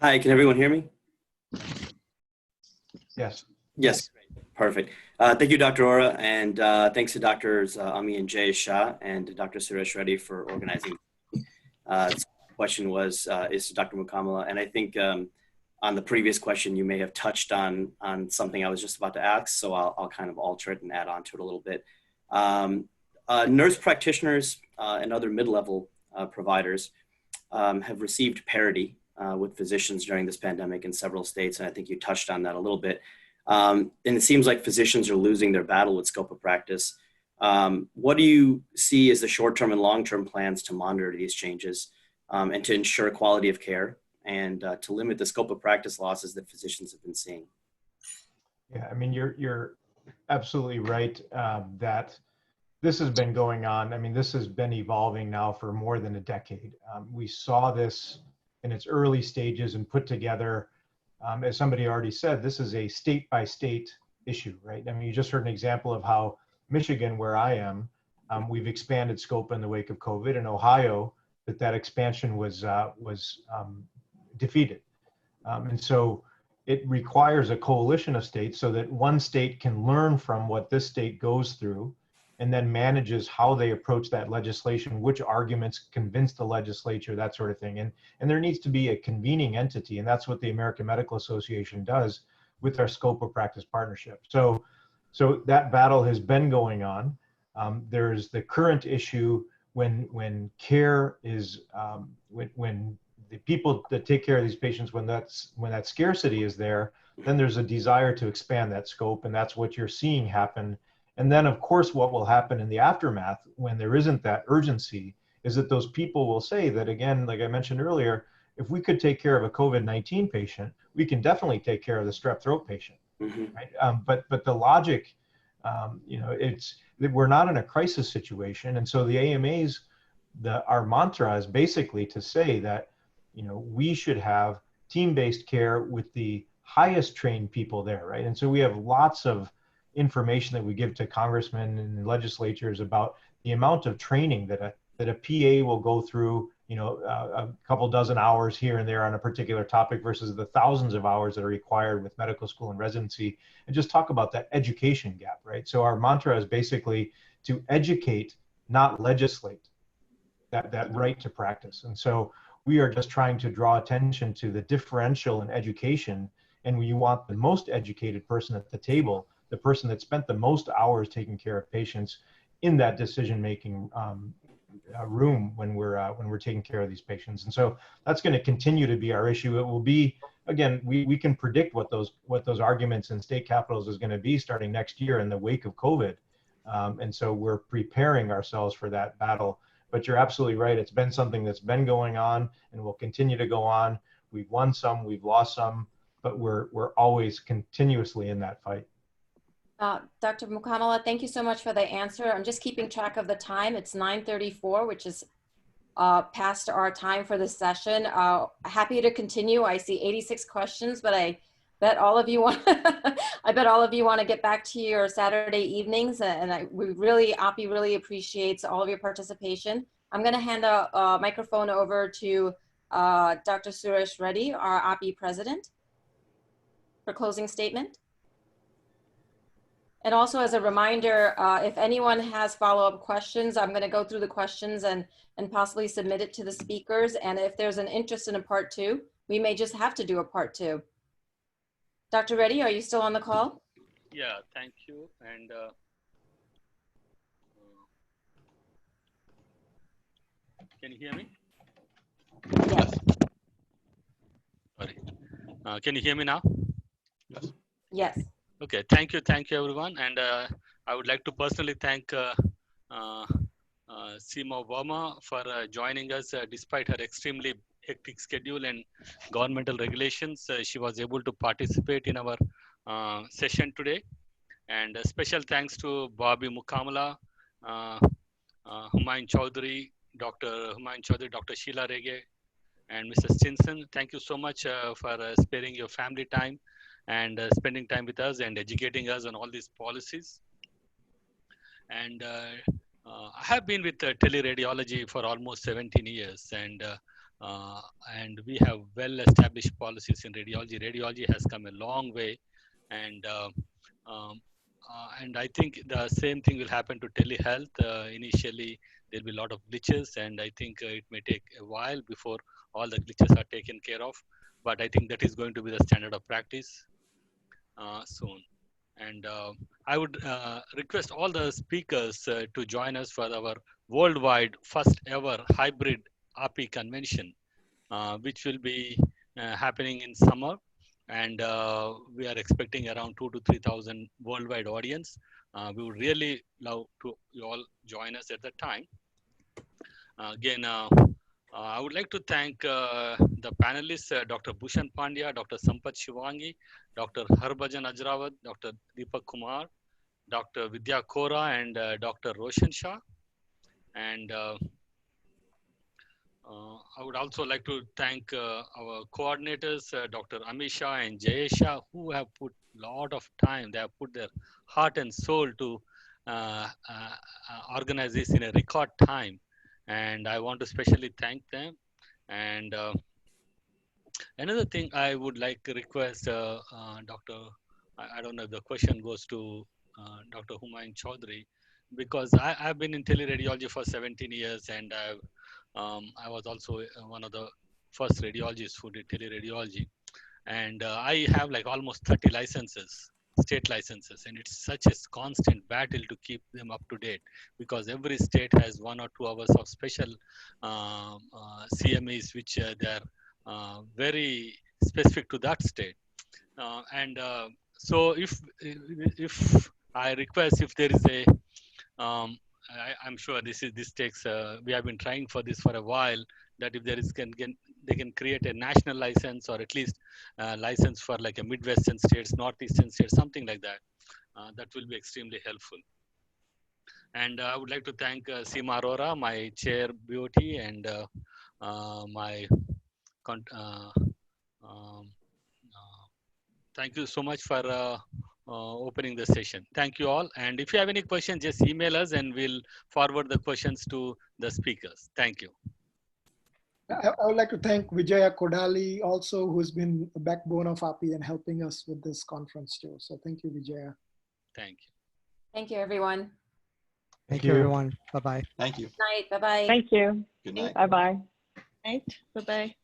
Hi, can everyone hear me? Yes. Yes, perfect. Thank you, Dr. Ora, and thanks to Drs. Ami and Jay Shah and Dr. Suresh Reddy for organizing. The question is to Dr. Mukamala, and I think on the previous question, you may have touched on something I was just about to ask, so I'll kind of alter it and add on to it a little bit. Nurse practitioners and other mid-level providers have received parity with physicians during this pandemic in several states, and I think you touched on that a little bit. And it seems like physicians are losing their battle with scope of practice. What do you see as the short-term and long-term plans to monitor these changes and to ensure quality of care and to limit the scope of practice losses that physicians have been seeing? Yeah, I mean, you're absolutely right that this has been going on. I mean, this has been evolving now for more than a decade. We saw this in its early stages and put together, as somebody already said, this is a state-by-state issue, right? I mean, you just heard an example of how Michigan, where I am, we've expanded scope in the wake of COVID. In Ohio, that expansion was defeated. And so it requires a coalition of states so that one state can learn from what this state goes through and then manages how they approach that legislation, which arguments convince the legislature, that sort of thing. And there needs to be a convening entity, and that's what the American Medical Association does with our scope of practice partnership. So that battle has been going on. There's the current issue when care is, when the people that take care of these patients, when that scarcity is there, then there's a desire to expand that scope, and that's what you're seeing happen. And then, of course, what will happen in the aftermath when there isn't that urgency is that those people will say that, again, like I mentioned earlier, if we could take care of a COVID-19 patient, we can definitely take care of the strep throat patient, right? But the logic, it's that we're not in a crisis situation. And so the AMAs, our mantra is basically to say that, we should have team-based care with the highest trained people there, right? And so we have lots of information that we give to congressmen and legislatures about the amount of training that a PA will go through a couple dozen hours here and there on a particular topic versus the thousands of hours that are required with medical school and residency, and just talk about that education gap, right? So our mantra is basically to educate, not legislate, that right to practice. And so we are just trying to draw attention to the differential in education, and you want the most educated person at the table, the person that spent the most hours taking care of patients in that decision-making room when we're taking care of these patients. And so that's going to continue to be our issue. It will be, again, we can predict what those arguments in state capitals is going to be starting next year in the wake of COVID. And so we're preparing ourselves for that battle. But you're absolutely right. It's been something that's been going on and will continue to go on. We've won some, we've lost some, but we're always continuously in that fight. Dr. Mukamala, thank you so much for the answer. I'm just keeping track of the time. It's 9:34, which is past our time for this session. Happy to continue. I see 86 questions, but I bet all of you want I bet all of you want to get back to your Saturday evenings, and AAPI really appreciates all of your participation. I'm going to hand a microphone over to Dr. Suresh Reddy, our AAPI president, for closing statement. And also as a reminder, if anyone has follow-up questions, I'm going to go through the questions and possibly submit it to the speakers. And if there's an interest in a part 2, we may just have to do a part 2. Dr. Reddy, are you still on the call? Yeah, thank you. And can you hear me? Yes. Sorry. Can you hear me now? Yes. Yes. Okay, thank you everyone. And I would like to personally thank Seema Verma for joining us despite her extremely hectic schedule and governmental regulations. She was able to participate in our session today. And a special thanks to Bobby Mukamala, Humayun Chaudhary, Dr. Sheila Rege, and Mr. Stinson. Thank you so much for sparing your family time and spending time with us and educating us on all these policies. And I have been with teleradiology for almost 17 years, and we have well-established policies in radiology. Radiology has come a long way, and I think the same thing will happen to telehealth. Initially, there'll be a lot of glitches, and I think it may take a while before all the glitches are taken care of. But I think that is going to be the standard of practice soon. And I would request all the speakers to join us for our worldwide first ever hybrid AAPI convention, which will be happening in summer. And we are expecting around 2,000 to 3,000 worldwide audience. We would really love to you all join us at that time. Again, I would like to thank the panelists, Dr. Bhushan Pandya, Dr. Sampath Shivangi, Dr. Harbhajan Ajrawat, Dr. Deepak Kumar, Dr. Vidya Kora, and Dr. Roshan Shah. And I would also like to thank our coordinators, Dr. Amisha and Jayesha, who have put a lot of time. They have put their heart and soul to organize this in a record time. And I want to specially thank them. And another thing I would like to request Dr. I don't know if the question goes to Dr. Humayun Chaudhary, because I've been in teleradiology for 17 years, and I was also one of the first radiologists who did teleradiology. And I have like almost 30 licenses, state licenses, and it's such a constant battle to keep them up to date, because every state has 1 or 2 hours of special CMEs, which they're very specific to that state. So if I request, if there is a, I'm sure this takes, we have been trying for this for a while, that if there is, they can create a national license, or at least license for like a Midwestern states, Northeastern states, something like that. That will be extremely helpful. And I would like to thank Seema Arora, my chair BOT, and thank you so much for opening the session. Thank you all. And if you have any questions, just email us and we'll forward the questions to the speakers. Thank you. I would like to thank Vijaya Kodali also, who's been a backbone of AAPI and helping us with this conference too. So thank you, Vijaya. Thank you. Thank you, everyone. Thank you, everyone. Bye-bye. Thank you. Good night. Bye-bye. Thank you. Good night. Bye-bye. Right? Bye-bye.